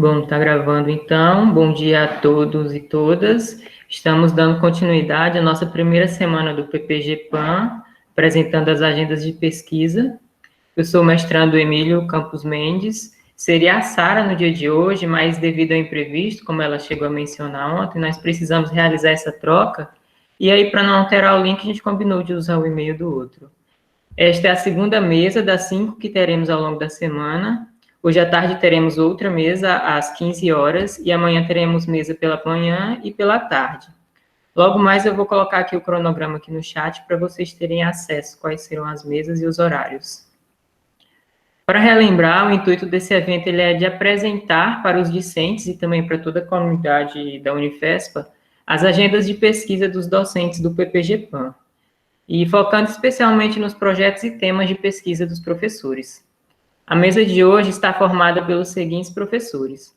Bom, tá gravando então. Bom dia a todos e todas. Estamos dando continuidade à nossa primeira semana do PPG-PAN, apresentando as agendas de pesquisa. Eu sou o mestrando Emílio Campos Mendes. Seria a Sara no dia de hoje, mas devido ao imprevisto, como ela chegou a mencionar ontem, nós precisamos realizar essa troca. E aí, para não alterar o link, a gente combinou de usar o e-mail do outro. Esta é a segunda mesa das 5 que teremos ao longo da semana. Hoje à tarde teremos outra mesa às 15 horas e amanhã teremos mesa pela manhã e pela tarde. Logo mais eu vou colocar aqui o cronograma aqui no chat para vocês terem acesso quais serão as mesas e os horários. Para relembrar, o intuito desse evento ele é de apresentar para os discentes e também para toda a comunidade da Unifespa as agendas de pesquisa dos docentes do PPG-PAN, e focando especialmente nos projetos e temas de pesquisa dos professores. A mesa de hoje está formada pelos seguintes professores: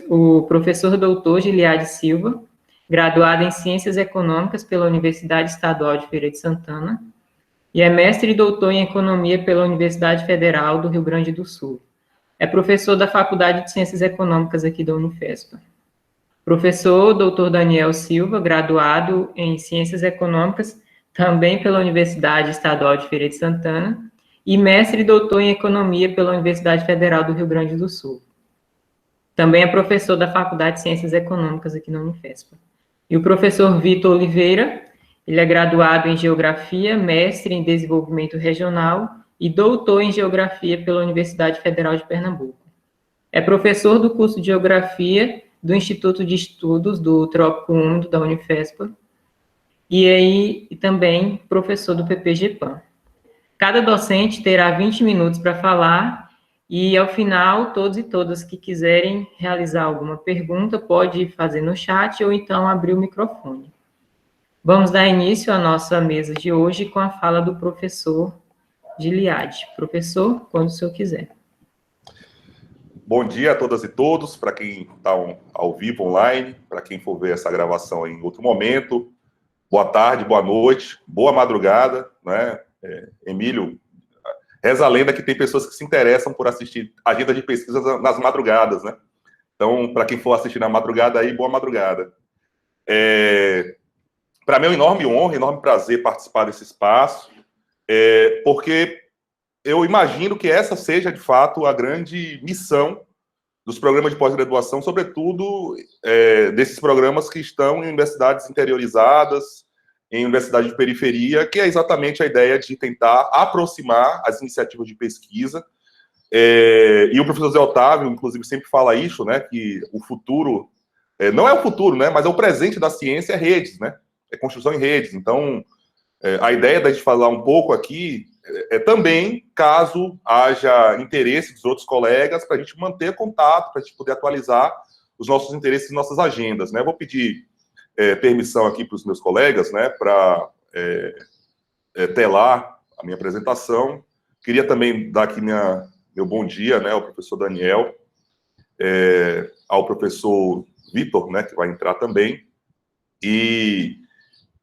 o professor doutor Giliade Silva, graduado em Ciências Econômicas pela Universidade Estadual de Feira de Santana, e é mestre e doutor em Economia pela Universidade Federal do Rio Grande do Sul. É professor da Faculdade de Ciências Econômicas aqui da Unifespa. Professor doutor Daniel Silva, graduado em Ciências Econômicas também pela Universidade Estadual de Feira de Santana, e mestre e doutor em Economia pela Universidade Federal do Rio Grande do Sul. Também é professor da Faculdade de Ciências Econômicas aqui na Unifespa. E o professor Vitor Oliveira, ele é graduado em Geografia, mestre em Desenvolvimento Regional e doutor em Geografia pela Universidade Federal de Pernambuco. É professor do curso de Geografia do Instituto de Estudos do Trópico Úmido da Unifespa, e também professor do PPG-PAN. Cada docente terá 20 minutos para falar e, ao final, todos e todas que quiserem realizar alguma pergunta, pode fazer no chat ou então abrir o microfone. Vamos dar início à nossa mesa de hoje com a fala do professor Giliade. Professor, quando o senhor quiser. Bom dia a todas e todos, para quem está ao vivo, online, para quem for ver essa gravação em outro momento. Boa tarde, boa noite, boa madrugada, né? Emílio, reza a lenda que tem pessoas que se interessam por assistir agenda de pesquisa nas madrugadas, né? Então, para quem for assistir na madrugada aí, boa madrugada. Para mim é uma enorme honra, enorme prazer participar desse espaço, porque eu imagino que essa seja, de fato, a grande missão dos programas de pós-graduação, sobretudo desses programas que estão em universidades interiorizadas, em universidade de periferia, que é exatamente a ideia de tentar aproximar as iniciativas de pesquisa. E o professor Zé Otávio, inclusive, sempre fala isso, né, que o futuro, não é o futuro, né, mas é o presente da ciência, é redes, né, é construção em redes. Então, a ideia da gente falar um pouco aqui também, caso haja interesse dos outros colegas, para a gente manter contato, para a gente poder atualizar os nossos interesses e nossas agendas, né. Vou pedir permissão aqui para os meus colegas, né, para telar a minha apresentação. Queria também dar aqui meu bom dia, né, ao professor Daniel, ao professor Vitor, né, que vai entrar também, e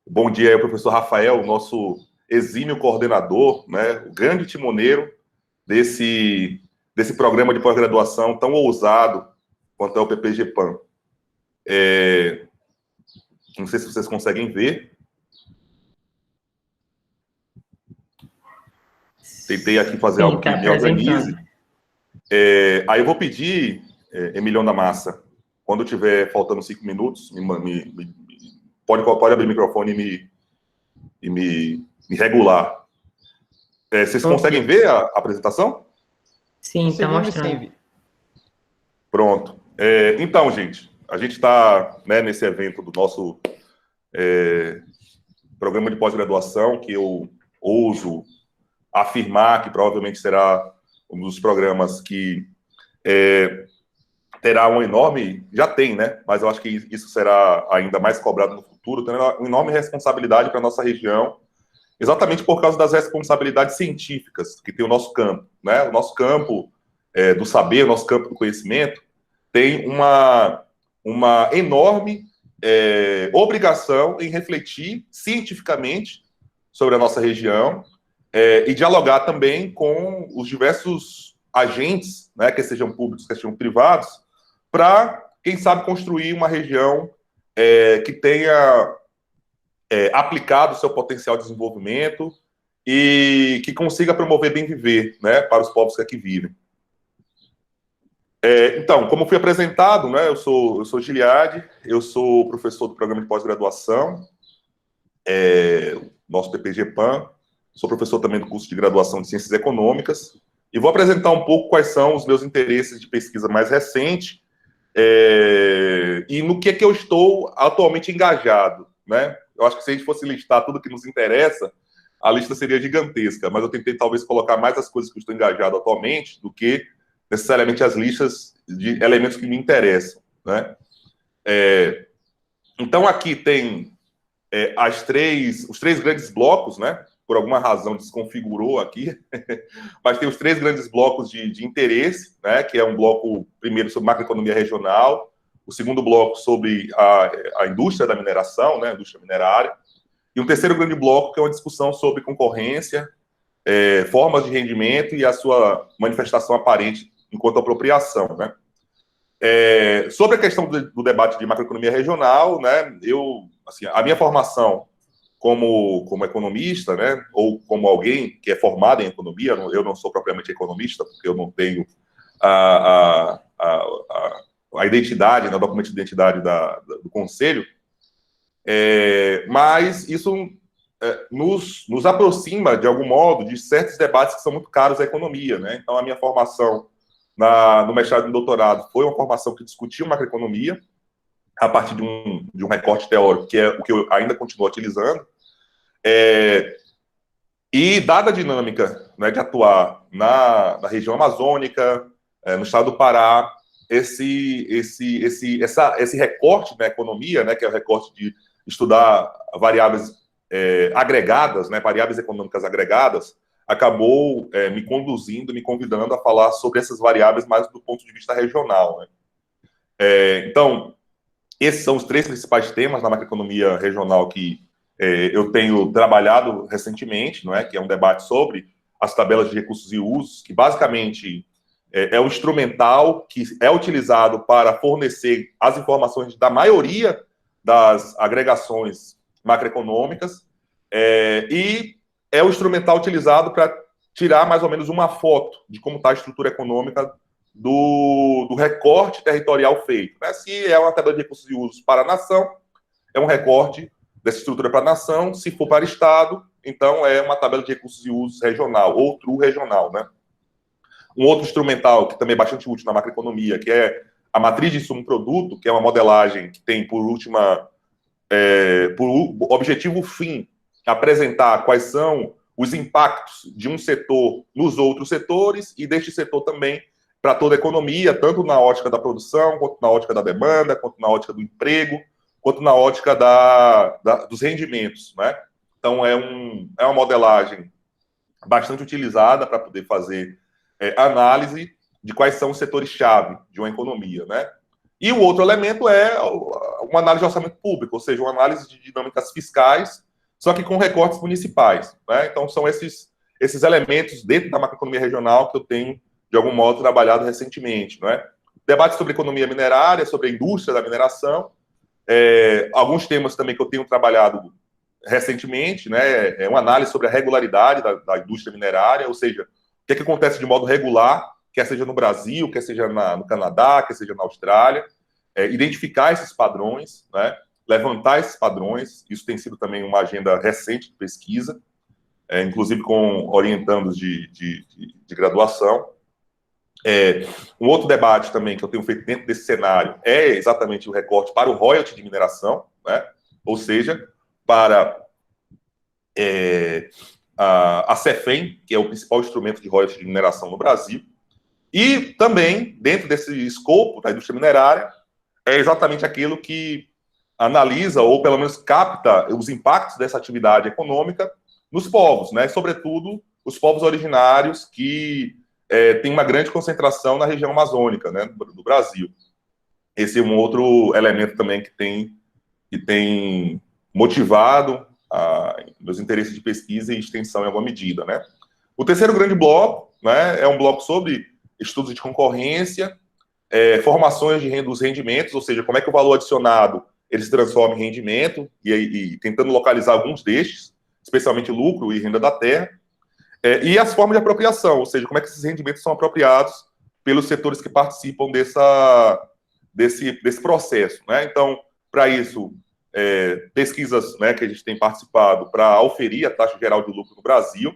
bom dia aí ao professor Rafael, nosso exímio coordenador, né, o grande timoneiro desse programa de pós-graduação tão ousado quanto é o PPG-PAN. Não sei se vocês conseguem ver. Tentei aqui fazer algo que me organize. Aí eu vou pedir, Emiliano da Massa, quando tiver faltando 5 minutos, pode abrir o microfone e me regular. Vocês conseguem ver a apresentação? Sim, está mostrando. Pronto. Então, gente, a gente está, né, nesse evento do nosso programa de pós-graduação, que eu ouso afirmar que provavelmente será um dos programas que terá um enorme, já tem, né? Mas eu acho que isso será ainda mais cobrado no futuro, tendo uma enorme responsabilidade para a nossa região, exatamente por causa das responsabilidades científicas que tem o nosso campo, né? O nosso campo do saber, o nosso campo do conhecimento, tem uma enorme obrigação em refletir cientificamente sobre a nossa região e dialogar também com os diversos agentes, né, que sejam públicos, que sejam privados, para, quem sabe, construir uma região que tenha aplicado o seu potencial de desenvolvimento e que consiga promover bem viver, né, para os povos que aqui vivem. Então, como fui apresentado, né, eu sou Giliade, eu sou professor do programa de pós-graduação, nosso PPG-PAN, sou professor também do curso de graduação de Ciências Econômicas, e vou apresentar um pouco quais são os meus interesses de pesquisa mais recente e no que eu estou atualmente engajado, né? Eu acho que se a gente fosse listar tudo que nos interessa, a lista seria gigantesca, mas eu tentei talvez colocar mais as coisas que eu estou engajado atualmente do que necessariamente as listas de elementos que me interessam, né? Então aqui tem os três grandes blocos, né? Por alguma razão desconfigurou aqui, mas tem os três grandes blocos de interesse, né? Que é um bloco primeiro sobre macroeconomia regional, o segundo bloco sobre a indústria da mineração, né? A indústria minerária, e um terceiro grande bloco que é uma discussão sobre concorrência, formas de rendimento e a sua manifestação aparente enquanto apropriação, né? Sobre a questão do debate de macroeconomia regional, né? A minha formação como economista, né, ou como alguém que é formado em economia, eu não sou propriamente economista, porque eu não tenho a identidade, né, o documento de identidade do Conselho, mas isso nos aproxima, de algum modo, de certos debates que são muito caros à economia, né? Então, a minha formação no mestrado e no doutorado foi uma formação que discutia macroeconomia, a partir de um recorte teórico, que é o que eu ainda continuo utilizando. E dada a dinâmica, né, de atuar na região amazônica, no estado do Pará, esse recorte na economia, né, que é o recorte de estudar variáveis agregadas, né, variáveis econômicas agregadas, acabou me conduzindo, me convidando a falar sobre essas variáveis mais do ponto de vista regional, né? Então, esses são os três principais temas na macroeconomia regional que eu tenho trabalhado recentemente, não é? Que é um debate sobre as tabelas de recursos e usos, que basicamente é um instrumental que é utilizado para fornecer as informações da maioria das agregações macroeconômicas, e é o instrumental utilizado para tirar mais ou menos uma foto de como está a estrutura econômica do recorte territorial feito, né? Se é uma tabela de recursos e usos para a nação, é um recorte dessa estrutura para a nação. Se for para Estado, então é uma tabela de recursos e usos regional, ou true regional, né? Um outro instrumental que também é bastante útil na macroeconomia, que é a matriz de insumo-produto, que é uma modelagem que tem por objetivo fim apresentar quais são os impactos de um setor nos outros setores e deste setor também para toda a economia, tanto na ótica da produção, quanto na ótica da demanda, quanto na ótica do emprego, quanto na ótica dos rendimentos, né? Então, é uma modelagem bastante utilizada para poder fazer análise de quais são os setores-chave de uma economia, né? E o outro elemento é uma análise de orçamento público, ou seja, uma análise de dinâmicas fiscais, só que com recortes municipais, né? Então, são esses elementos dentro da macroeconomia regional que eu tenho, de algum modo, trabalhado recentemente, né? Debate sobre economia minerária, sobre a indústria da mineração, alguns temas também que eu tenho trabalhado recentemente, né? Uma análise sobre a regularidade da indústria minerária, ou seja, o que acontece de modo regular, quer seja no Brasil, quer seja no Canadá, quer seja na Austrália, identificar esses padrões, né? Levantar esses padrões. Isso tem sido também uma agenda recente de pesquisa, inclusive com orientandos de graduação. Um outro debate também que eu tenho feito dentro desse cenário é exatamente o recorte para o royalty de mineração, né? Ou seja, para a CEFEM, que é o principal instrumento de royalty de mineração no Brasil. E também, dentro desse escopo da indústria minerária, é exatamente aquilo que analisa, ou pelo menos capta, os impactos dessa atividade econômica nos povos, né? Sobretudo os povos originários que tem uma grande concentração na região amazônica, né, do Brasil. Esse é um outro elemento também que tem motivado meus interesses de pesquisa e extensão em alguma medida, né? O terceiro grande bloco, né, é um bloco sobre estudos de concorrência, formações dos rendimentos, ou seja, como é que o valor adicionado ele se transforma em rendimento, e tentando localizar alguns destes, especialmente lucro e renda da terra, e as formas de apropriação, ou seja, como é que esses rendimentos são apropriados pelos setores que participam desse processo, né? Então, para isso, pesquisas, né, que a gente tem participado para auferir a taxa geral de lucro no Brasil,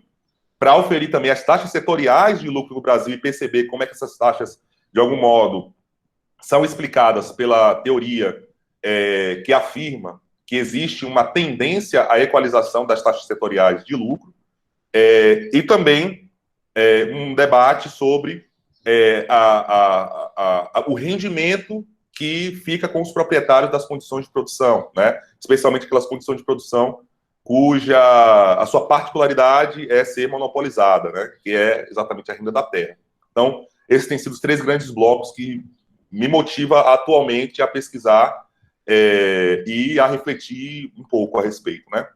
para auferir também as taxas setoriais de lucro no Brasil e perceber como é que essas taxas, de algum modo, são explicadas pela teoria que afirma que existe uma tendência à equalização das taxas setoriais de lucro, e também um debate sobre o rendimento que fica com os proprietários das condições de produção, né? Especialmente aquelas condições de produção cuja a sua particularidade é ser monopolizada, né? Que é exatamente a renda da terra. Então, esses têm sido os 3 grandes blocos que me motiva atualmente a pesquisar e a refletir um pouco a respeito, né?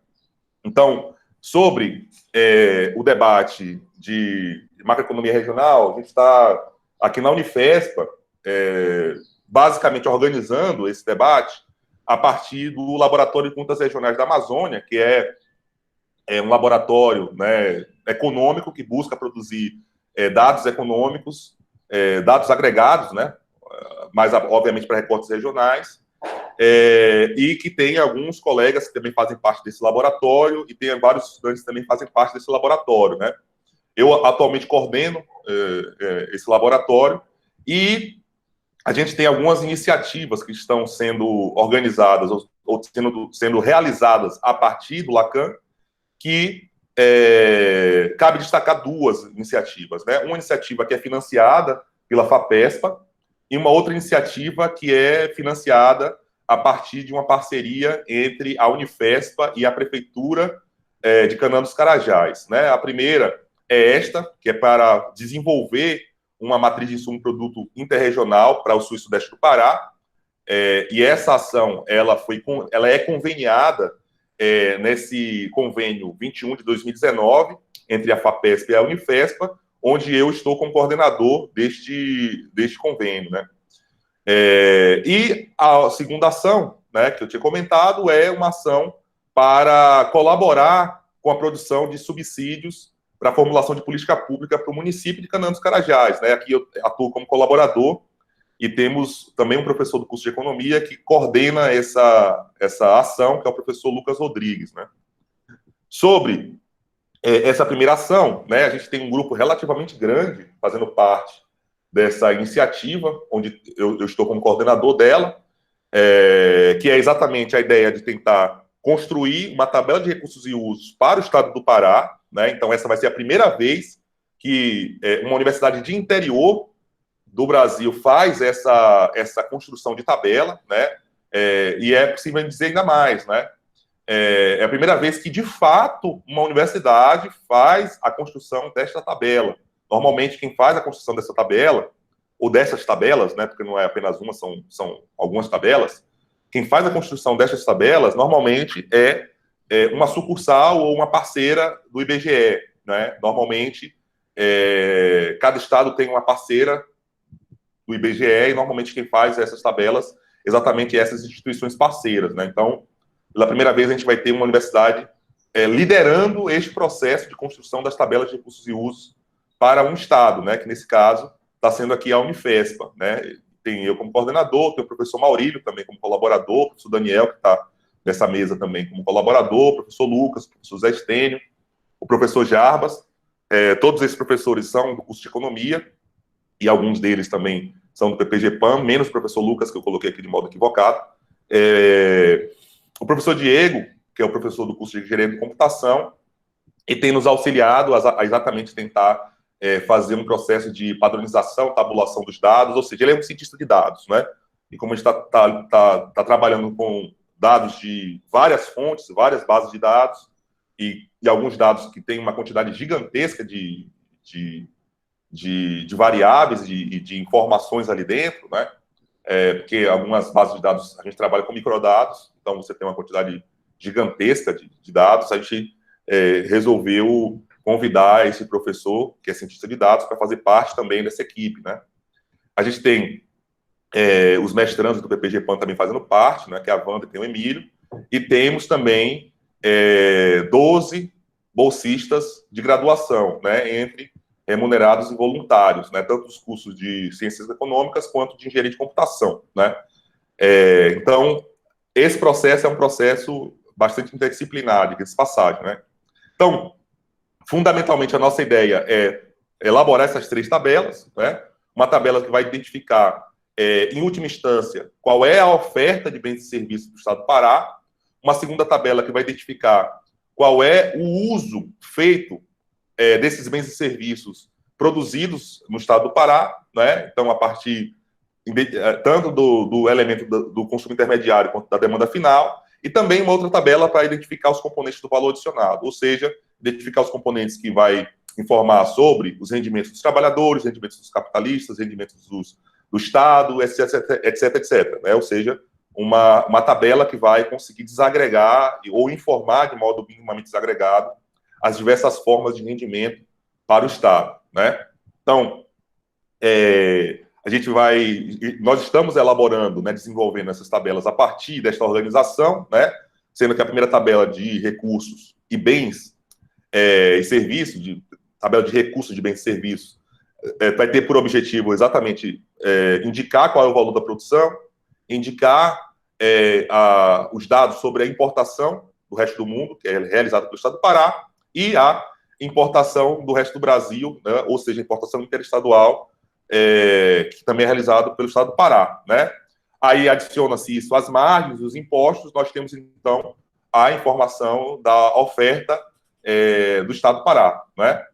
Então, sobre o debate de macroeconomia regional, a gente está aqui na Unifespa, basicamente organizando esse debate a partir do Laboratório de Contas Regionais da Amazônia, que é um laboratório, né, econômico que busca produzir dados econômicos, dados agregados, né, mas obviamente para recortes regionais, e que tem alguns colegas que também fazem parte desse laboratório, e tem vários estudantes que também fazem parte desse laboratório, né? Eu atualmente coordeno esse laboratório, e a gente tem algumas iniciativas que estão sendo organizadas ou sendo realizadas a partir do Lacan, que cabe destacar 2 iniciativas, né? Uma iniciativa que é financiada pela FAPESPA e uma outra iniciativa que é financiada a partir de uma parceria entre a Unifespa e a Prefeitura de Canaã dos Carajás, né? A primeira é esta, que é para desenvolver uma matriz de insumo-produto interregional para o sul e sudeste do Pará, e essa ação ela é conveniada nesse convênio 21 de 2019, entre a FAPESP e a Unifespa, onde eu estou como coordenador deste convênio, né? E a segunda ação, né, que eu tinha comentado, é uma ação para colaborar com a produção de subsídios para a formulação de política pública para o município de Canaã dos Carajás, né? Aqui eu atuo como colaborador, e temos também um professor do curso de economia que coordena essa ação, que é o professor Lucas Rodrigues, né? Sobre essa primeira ação, né, a gente tem um grupo relativamente grande fazendo parte dessa iniciativa, onde eu estou como coordenador dela, que é exatamente a ideia de tentar construir uma tabela de recursos e usos para o estado do Pará, né? Então essa vai ser a primeira vez que uma universidade de interior do Brasil faz essa construção de tabela, né? E é possível dizer ainda mais, né? É a primeira vez que, de fato, uma universidade faz a construção desta tabela. Normalmente, quem faz a construção dessa tabela, ou dessas tabelas, né, porque não é apenas uma, são algumas tabelas, quem faz a construção dessas tabelas, normalmente, é uma sucursal ou uma parceira do IBGE, né? Normalmente, cada estado tem uma parceira do IBGE, e normalmente quem faz essas tabelas, exatamente essas instituições parceiras, né? Então, pela primeira vez, a gente vai ter uma universidade liderando este processo de construção das tabelas de recursos e usos para um estado, né? Que nesse caso está sendo aqui a Unifespa, né? Tem eu como coordenador, tem o professor Maurílio também como colaborador, o professor Daniel, que está nessa mesa também como colaborador, o professor Lucas, o professor Zé Estênio, o professor Jarbas. Todos esses professores são do curso de economia, e alguns deles também são do PPG-PAN, menos o professor Lucas, que eu coloquei aqui de modo equivocado. O professor Diego, que é o professor do curso de Engenharia de Computação, e tem nos auxiliado a exatamente tentar fazer um processo de padronização, tabulação dos dados, ou seja, ele é um cientista de dados, né? E como a gente está trabalhando com dados de várias fontes, várias bases de dados, e alguns dados que têm uma quantidade gigantesca de variáveis e de informações ali dentro, né? Porque algumas bases de dados, a gente trabalha com microdados, então você tem uma quantidade gigantesca de dados. A gente resolveu convidar esse professor, que é cientista de dados, para fazer parte também dessa equipe, né? A gente tem os mestrandos do PPG-PAN também fazendo parte, né, que é a Wanda e tem o Emílio, e temos também 12 bolsistas de graduação, né, entre remunerados e voluntários, né, tanto os cursos de ciências econômicas quanto de engenharia de computação, né. Então, esse processo é um processo bastante interdisciplinar, de passagem, né. Então, fundamentalmente, a nossa ideia é elaborar essas 3 tabelas, né, uma tabela que vai identificar, em última instância, qual é a oferta de bens e serviços do Estado do Pará, uma segunda tabela que vai identificar qual é o uso feito desses bens e serviços produzidos no Estado do Pará, né? Então, a partir tanto do elemento do consumo intermediário quanto da demanda final, e também uma outra tabela para identificar os componentes do valor adicionado, ou seja, identificar os componentes que vai informar sobre os rendimentos dos trabalhadores, rendimentos dos capitalistas, rendimentos do Estado, etc. Né? Ou seja, uma tabela que vai conseguir desagregar ou informar de modo minimamente desagregado as diversas formas de rendimento para o Estado. Né? Então, nós estamos elaborando, né, desenvolvendo essas tabelas a partir desta organização, né, sendo que a primeira tabela de recursos e bens e serviços, tabela de recursos de bens e serviços, vai ter por objetivo exatamente indicar qual é o valor da produção, indicar os dados sobre a importação do resto do mundo, que é realizada pelo Estado do Pará, e a importação do resto do Brasil, né, ou seja, a importação interestadual, que também é realizado pelo Estado do Pará, né? Aí adiciona-se isso às margens, os impostos, nós temos, então, a informação da oferta do Estado do Pará, né?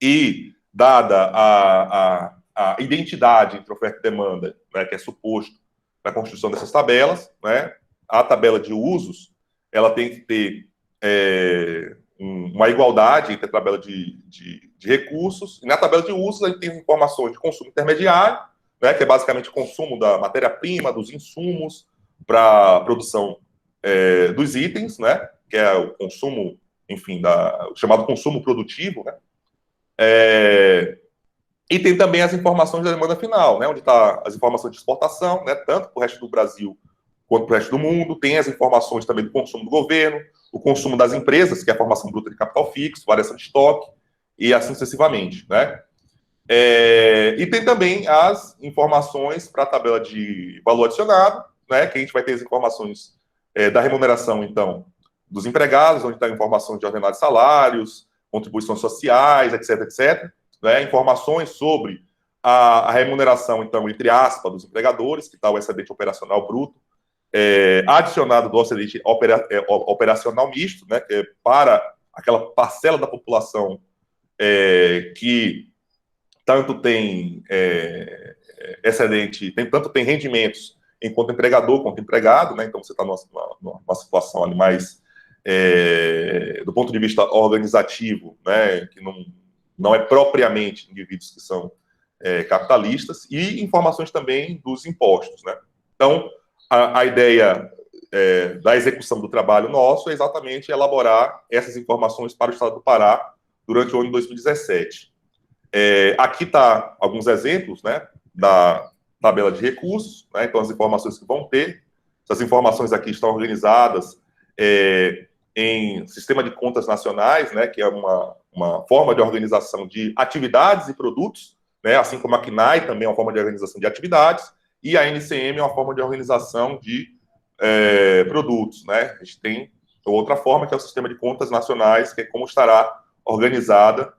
E, dada a identidade entre oferta e demanda, né, que é suposto para a construção dessas tabelas, né, a tabela de usos, ela tem que ter uma igualdade entre a tabela de recursos, e na tabela de usos a gente tem informações de consumo intermediário, né, que é basicamente o consumo da matéria-prima, dos insumos para a produção dos itens, né, que é o consumo, enfim, o chamado consumo produtivo, né, e tem também as informações da demanda final, né, onde está as informações de exportação, né, tanto para o resto do Brasil quanto para o resto do mundo, tem as informações também do consumo do governo, o consumo das empresas, que é a formação bruta de capital fixo, variação de estoque, e assim sucessivamente, né? E tem também as informações para a tabela de valor adicionado, né, que a gente vai ter as informações da remuneração, então, dos empregados, onde está a informação de ordenados de salários, contribuições sociais, etc., né, informações sobre a remuneração, então, entre aspas, dos empregadores, que está o excedente operacional bruto, adicionado do excedente operacional misto, né, que é para aquela parcela da população que tanto tem excedente, tanto tem rendimentos enquanto empregador quanto empregado, né, então você está numa situação ali mais, do ponto de vista organizativo, né, que não é propriamente indivíduos que são capitalistas, e informações também dos impostos, né. Então, a ideia da execução do trabalho nosso é exatamente elaborar essas informações para o Estado do Pará durante o ano de 2017. Aqui está alguns exemplos, né, da tabela de recursos, né, então as informações que vão ter. Essas informações aqui estão organizadas em sistema de contas nacionais, né, que é uma forma de organização de atividades e produtos, né, assim como a CNAE também é uma forma de organização de atividades, e a NCM é uma forma de organização de produtos, né? A gente tem outra forma, que é o sistema de contas nacionais, que é como estará organizada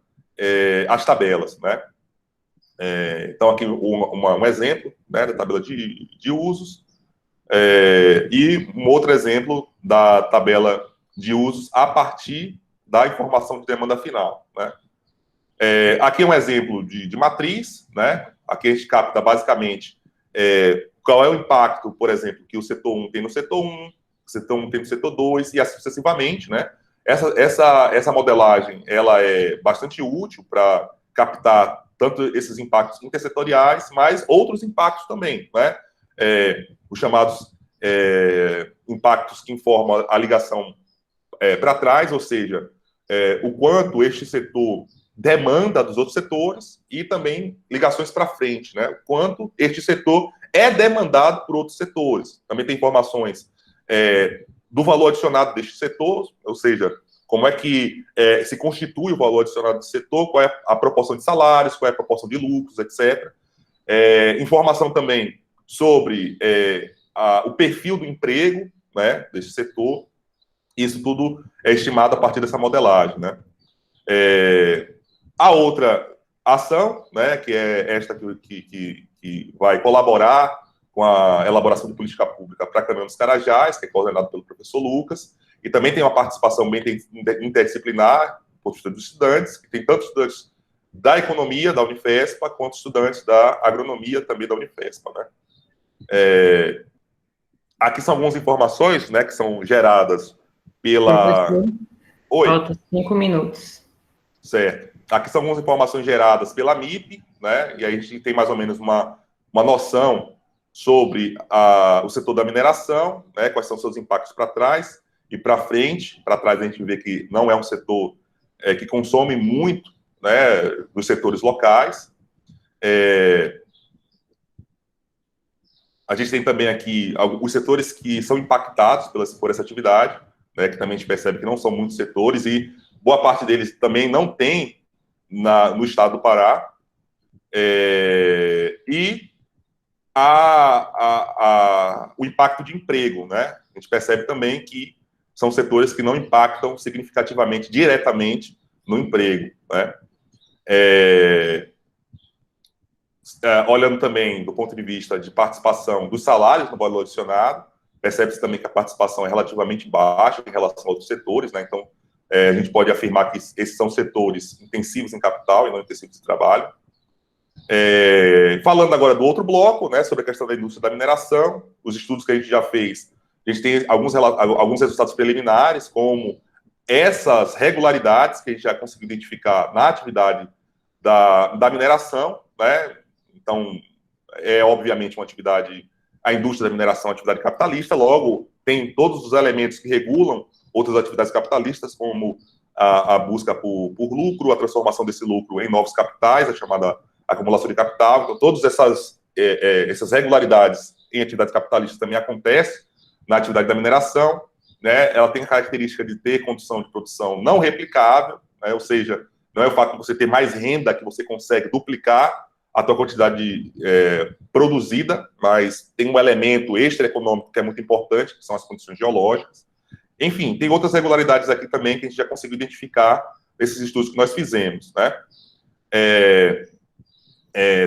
as tabelas, né? Então, aqui um exemplo, né, da tabela de usos, e um outro exemplo da tabela de usos a partir da informação de demanda final, né? Aqui é um exemplo de matriz, né? Aqui a gente capta basicamente qual é o impacto, por exemplo, que o setor 1 tem no setor 1, o setor 1 tem no setor 2, e assim sucessivamente, né? Essa modelagem, ela é bastante útil para captar tanto esses impactos intersetoriais, mas outros impactos também, né? Os chamados impactos que informam a ligação para trás, ou seja, o quanto este setor demanda dos outros setores, e também ligações para frente, né? O quanto este setor é demandado por outros setores. Também tem informações do valor adicionado deste setor, ou seja, como é que se constitui o valor adicionado desse setor, qual é a proporção de salários, qual é a proporção de lucros, etc. Informação também sobre o perfil do emprego, né, desse setor. Isso tudo é estimado a partir dessa modelagem, né? A outra ação, né, que é esta que vai colaborar com a elaboração de política pública para Caminho dos Carajás, que é coordenado pelo professor Lucas, e também tem uma participação bem interdisciplinar por estudantes, que tem tanto estudantes da economia, da Unifespa, quanto estudantes da agronomia, também da Unifespa, né? Aqui são algumas informações, né, que são geradas pela... Oi? Faltam 5 minutos. Certo. Aqui são algumas informações geradas pela MIP, né? E aí a gente tem mais ou menos uma noção sobre o setor da mineração, né? Quais são seus impactos para trás e para frente. Para trás a gente vê que não é um setor que consome muito, né, dos setores locais. A gente tem também aqui os setores que são impactados por essa atividade, né? Que também a gente percebe que não são muitos setores e boa parte deles também não tem no estado do Pará, e o impacto de emprego, né? A gente percebe também que são setores que não impactam significativamente, diretamente, no emprego, né? Olhando também do ponto de vista de participação dos salários no valor adicionado, percebe-se também que a participação é relativamente baixa em relação a outros setores, né? Então, a gente pode afirmar que esses são setores intensivos em capital e não intensivos em trabalho. Falando agora do outro bloco, né, sobre a questão da indústria da mineração, os estudos que a gente já fez, a gente tem alguns resultados preliminares, como essas regularidades que a gente já conseguiu identificar na atividade da mineração, né? Então, obviamente uma atividade, a indústria da mineração é uma atividade capitalista, logo tem todos os elementos que regulam outras atividades capitalistas, como a busca por lucro, a transformação desse lucro em novos capitais, a chamada acumulação de capital. Então, todas essas regularidades em atividades capitalistas também acontecem na atividade da mineração, né? Ela tem a característica de ter condição de produção não replicável, né? Ou seja, não é o fato de você ter mais renda que você consegue duplicar a tua quantidade produzida, mas tem um elemento extraeconômico que é muito importante, que são as condições geológicas. Enfim, tem outras regularidades aqui também que a gente já conseguiu identificar nesses estudos que nós fizemos, né?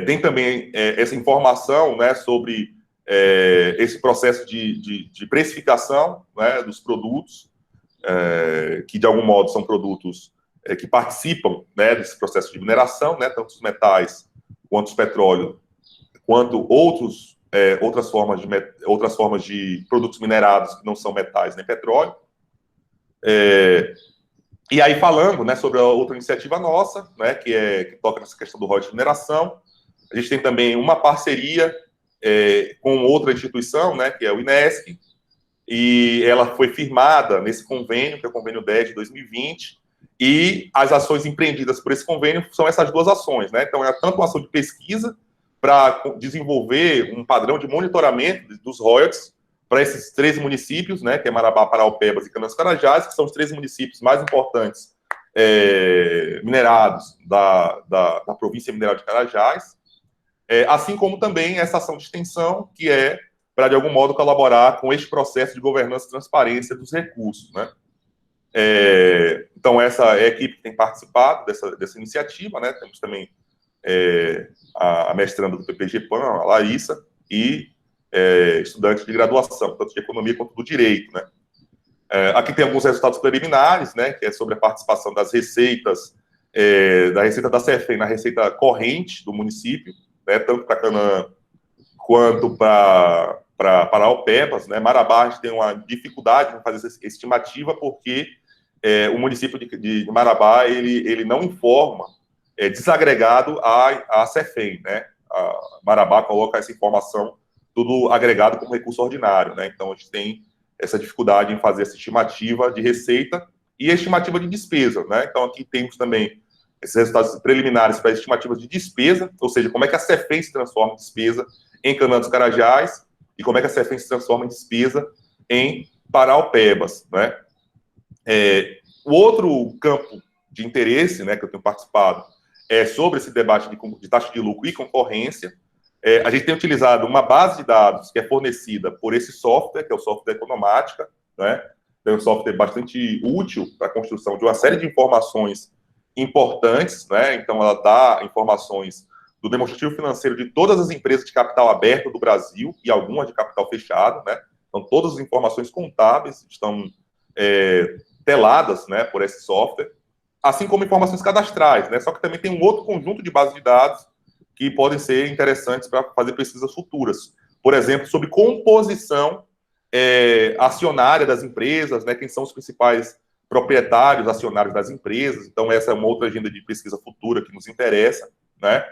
Tem também essa informação, né, sobre esse processo de precificação, né, dos produtos, que de algum modo são produtos que participam, né, desse processo de mineração, né, tanto os metais quanto os petróleo, quanto outras formas de produtos minerados que não são metais nem petróleo. E aí, falando, né, sobre a outra iniciativa nossa, né, que toca nessa questão do royalties de mineração, a gente tem também uma parceria com outra instituição, né, que é o INESC, e ela foi firmada nesse convênio, que é o convênio 10 de 2020, e as ações empreendidas por esse convênio são essas duas ações, né? Então, é tanto uma ação de pesquisa para desenvolver um padrão de monitoramento dos royalties para esses 3 municípios, né, que é Marabá, Paraupebas e Caminho dos Carajás, que são os 3 municípios mais importantes minerados da província mineral de Carajás, assim como também essa ação de extensão, que é para, de algum modo, colaborar com este processo de governança e transparência dos recursos, né? Então, essa é a equipe que tem participado dessa iniciativa, né? Temos também a mestranda do PPG-PAN, a Larissa, e estudantes de graduação, tanto de economia quanto do direito, né? Aqui tem alguns resultados preliminares, né? Que é sobre a participação das receitas, da receita da CEFEM na receita corrente do município, né? Tanto para Canaã quanto para Paraupebas, né? Marabá, a gente tem uma dificuldade em fazer essa estimativa, porque o município de Marabá, ele não informa desagregado a CEFEM, né? A Marabá coloca essa informação tudo agregado como recurso ordinário, né? Então, a gente tem essa dificuldade em fazer essa estimativa de receita e a estimativa de despesa, né? Então, aqui temos também esses resultados preliminares para estimativas de despesa, ou seja, como é que a Cefem se transforma em despesa em Canaã dos Carajás e como é que a Cefem se transforma em despesa em Paraupebas, né? O outro campo de interesse, né, que eu tenho participado, é sobre esse debate de taxa de lucro e concorrência. A gente tem utilizado uma base de dados que é fornecida por esse software, que é o software Economática, né? É um software bastante útil para a construção de uma série de informações importantes, né? Então, ela dá informações do demonstrativo financeiro de todas as empresas de capital aberto do Brasil e algumas de capital fechado, né? Então, todas as informações contábeis estão teladas, né, por esse software, assim como informações cadastrais, né? Só que também tem um outro conjunto de bases de dados que podem ser interessantes para fazer pesquisas futuras. Por exemplo, sobre composição acionária das empresas, né? Quem são os principais proprietários acionários das empresas. Então, essa é uma outra agenda de pesquisa futura que nos interessa, né?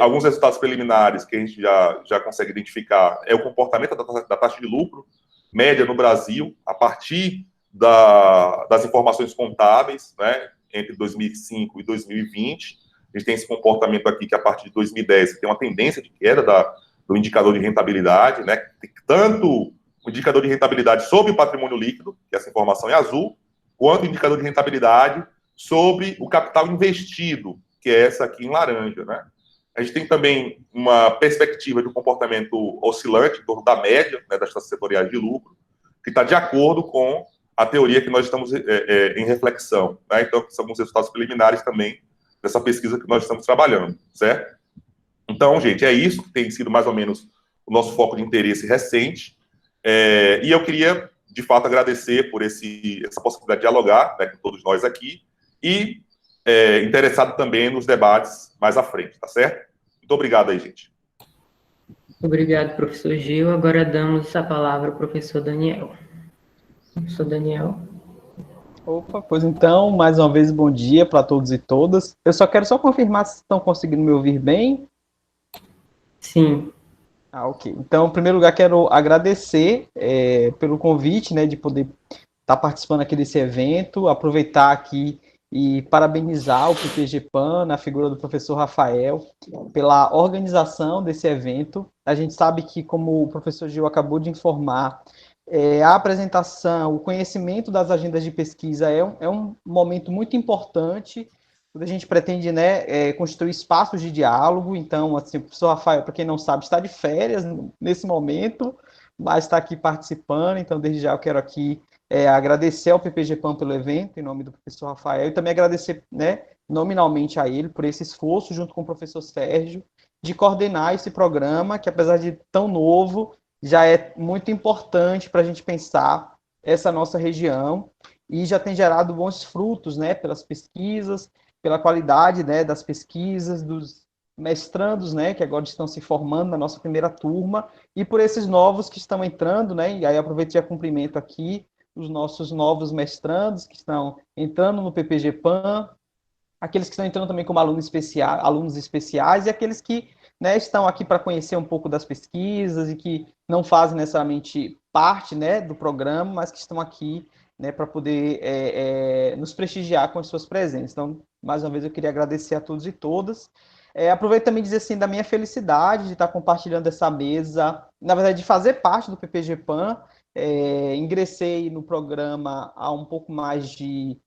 Alguns resultados preliminares que a gente já consegue identificar é o comportamento da taxa de lucro média no Brasil, a partir das informações contábeis, né, entre 2005 e 2020. A gente tem esse comportamento aqui que, a partir de 2010, tem uma tendência de queda do indicador de rentabilidade, né, tanto o indicador de rentabilidade sobre o patrimônio líquido, que essa informação é azul, quanto o indicador de rentabilidade sobre o capital investido, que é essa aqui em laranja, né. A gente tem também uma perspectiva de um comportamento oscilante em torno da média, né, das taxas setoriais de lucro, que está de acordo com a teoria que nós estamos em reflexão, né? Então, são alguns resultados preliminares também dessa pesquisa que nós estamos trabalhando, certo? Então, gente, é isso que tem sido mais ou menos o nosso foco de interesse recente, e eu queria, de fato, agradecer por essa possibilidade de dialogar, né, com todos nós aqui, e interessado também nos debates mais à frente, tá certo? Muito obrigado aí, gente. Obrigado, professor Gil. Agora damos a palavra ao professor Daniel. Professor Daniel. Opa, pois então, mais uma vez, bom dia para todos e todas. Eu quero confirmar se estão conseguindo me ouvir bem. Sim. Ok. Então, em primeiro lugar, quero agradecer pelo convite, né, de poder estar participando aqui desse evento, aproveitar aqui e parabenizar o PPG-PAN, na figura do professor Rafael, pela organização desse evento. A gente sabe que, como o professor Gil acabou de informar, a apresentação, o conhecimento das agendas de pesquisa é um momento muito importante, quando a gente pretende, né, construir espaços de diálogo. Então, assim, o professor Rafael, para quem não sabe, está de férias nesse momento, mas está aqui participando. Então, desde já eu quero aqui agradecer ao PPG-PAN pelo evento, em nome do professor Rafael, e também agradecer, né, nominalmente a ele por esse esforço, junto com o professor Sérgio, de coordenar esse programa, que apesar de tão novo, já é muito importante para a gente pensar essa nossa região, e já tem gerado bons frutos, né, pelas pesquisas, pela qualidade, né, das pesquisas, dos mestrandos, né, que agora estão se formando na nossa primeira turma, e por esses novos que estão entrando, né, e aí aproveito e já cumprimento aqui os nossos novos mestrandos que estão entrando no PPG-PAN, aqueles que estão entrando também como alunos especiais, e aqueles que, né, estão aqui para conhecer um pouco das pesquisas e que não fazem necessariamente parte, né, do programa, mas que estão aqui, né, para poder nos prestigiar com as suas presenças. Então, mais uma vez, eu queria agradecer a todos e todas. Aproveito também dizer assim, da minha felicidade de estar compartilhando essa mesa, na verdade, de fazer parte do PPG-PAN. Ingressei no programa há um pouco mais de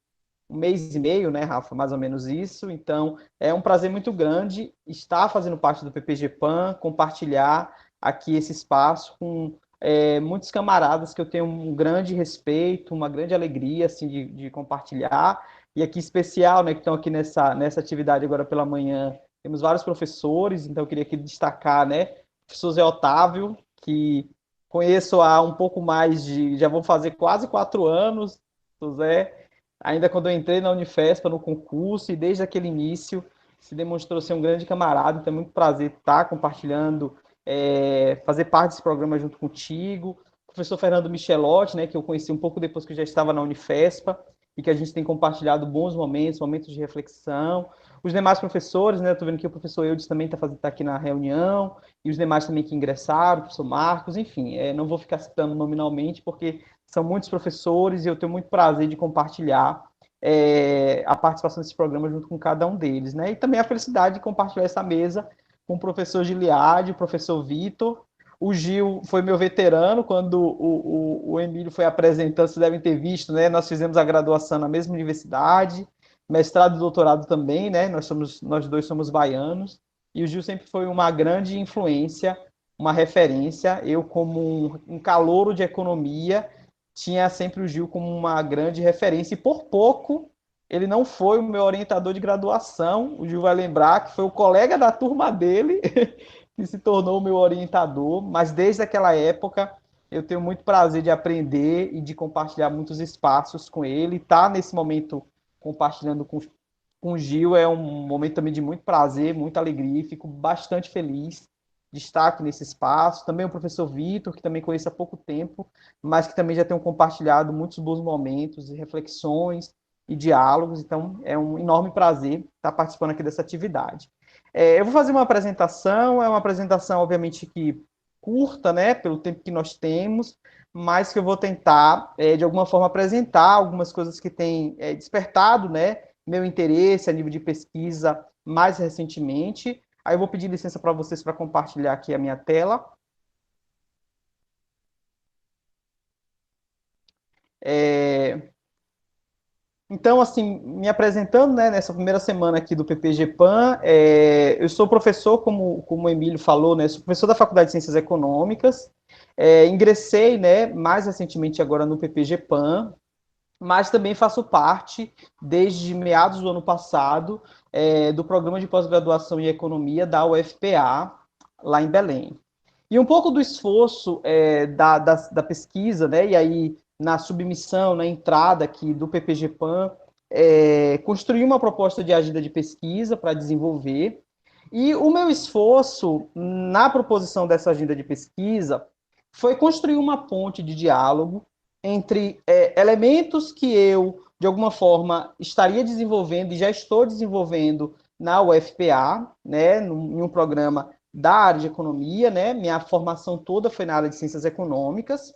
um mês e meio, né, Rafa? Mais ou menos isso. Então, é um prazer muito grande estar fazendo parte do PPG-PAN, compartilhar aqui esse espaço com muitos camaradas que eu tenho um grande respeito, uma grande alegria, assim, de compartilhar. E aqui, especial, né, que estão aqui nessa atividade agora pela manhã, temos vários professores, então eu queria aqui destacar, né, o professor Zé Otávio, que conheço há um pouco mais já vou fazer quase 4 anos, Zé, ainda quando eu entrei na Unifespa, no concurso, e desde aquele início se demonstrou ser um grande camarada. Então é muito prazer estar compartilhando, fazer parte desse programa junto contigo. O professor Fernando Michelotti, né, que eu conheci um pouco depois que eu já estava na Unifespa, e que a gente tem compartilhado bons momentos de reflexão. Os demais professores, né, estou vendo que o professor Eudes também está aqui na reunião, e os demais também que ingressaram, o professor Marcos, enfim, não vou ficar citando nominalmente, porque são muitos professores e eu tenho muito prazer de compartilhar a participação desse programa junto com cada um deles, né? E também a felicidade de compartilhar essa mesa com o professor Giliade, o professor Vitor. O Gil foi meu veterano quando o Emílio foi apresentando, vocês devem ter visto, né? Nós fizemos a graduação na mesma universidade, mestrado e doutorado também, né? Nós dois somos baianos, e o Gil sempre foi uma grande influência, uma referência. Eu, como um calouro de economia, tinha sempre o Gil como uma grande referência, e por pouco ele não foi o meu orientador de graduação. O Gil vai lembrar que foi o colega da turma dele que se tornou o meu orientador, mas desde aquela época eu tenho muito prazer de aprender e de compartilhar muitos espaços com ele. Estar nesse momento compartilhando com o Gil é um momento também de muito prazer, muita alegria, e fico bastante feliz de estar aqui nesse espaço. Também o professor Vitor, que também conheço há pouco tempo, mas que também já tenho compartilhado muitos bons momentos e reflexões e diálogos. Então, é um enorme prazer estar participando aqui dessa atividade. Eu vou fazer uma apresentação, é uma apresentação, obviamente, que curta, né, pelo tempo que nós temos, mas que eu vou tentar, de alguma forma, apresentar algumas coisas que têm despertado, né, meu interesse a nível de pesquisa mais recentemente. Aí eu vou pedir licença para vocês para compartilhar aqui a minha tela. Então, assim, me apresentando, né, nessa primeira semana aqui do PPG-PAN, eu sou professor, como o Emílio falou, né, sou professor da Faculdade de Ciências Econômicas, ingressei, né, mais recentemente agora no PPG-PAN, mas também faço parte, desde meados do ano passado, do programa de pós-graduação em Economia da UFPA, lá em Belém. E um pouco do esforço da pesquisa, né, e aí na submissão, na entrada aqui do PPG-PAN, construir uma proposta de agenda de pesquisa para desenvolver. E o meu esforço na proposição dessa agenda de pesquisa foi construir uma ponte de diálogo entre elementos que eu, de alguma forma, estaria desenvolvendo e já estou desenvolvendo na UFPA, né, em um programa da área de economia, né? Minha formação toda foi na área de ciências econômicas,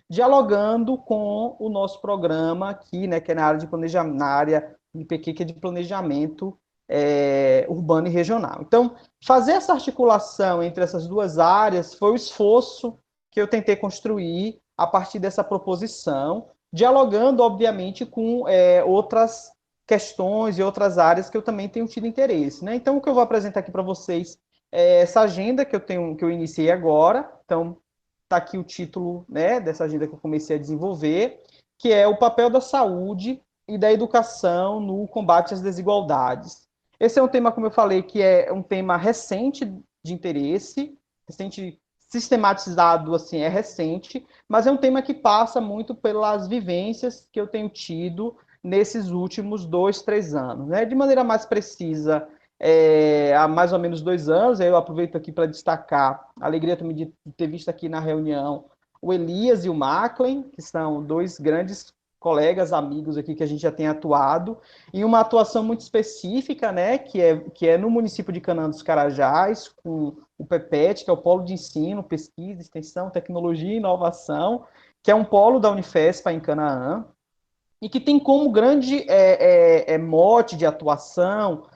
dialogando com o nosso programa aqui, né, que é na área de planejamento, na área IPQ, que é de planejamento urbano e regional. Então, fazer essa articulação entre essas duas áreas foi o esforço que eu tentei construir a partir dessa proposição, dialogando, obviamente, com outras questões e outras áreas que eu também tenho tido interesse, né? Então, o que eu vou apresentar aqui para vocês essa agenda que eu iniciei agora. Então, está aqui o título, né, dessa agenda que eu comecei a desenvolver, que é o papel da saúde e da educação no combate às desigualdades. Esse é um tema, como eu falei, que é um tema recente de interesse, recente, sistematizado, assim, é recente, mas é um tema que passa muito pelas vivências que eu tenho tido nesses últimos 2, 3 anos, né? De maneira mais precisa, há mais ou menos 2 anos. Eu aproveito aqui para destacar a alegria também de ter visto aqui na reunião o Elias e o Maclen, que são 2 grandes colegas, amigos aqui que a gente já tem atuado, em uma atuação muito específica, né, que é no município de Canaã dos Carajás, com o PEPET, que é o Polo de Ensino, Pesquisa, Extensão, Tecnologia e Inovação, que é um polo da Unifespa em Canaã, e que tem como grande mote de atuação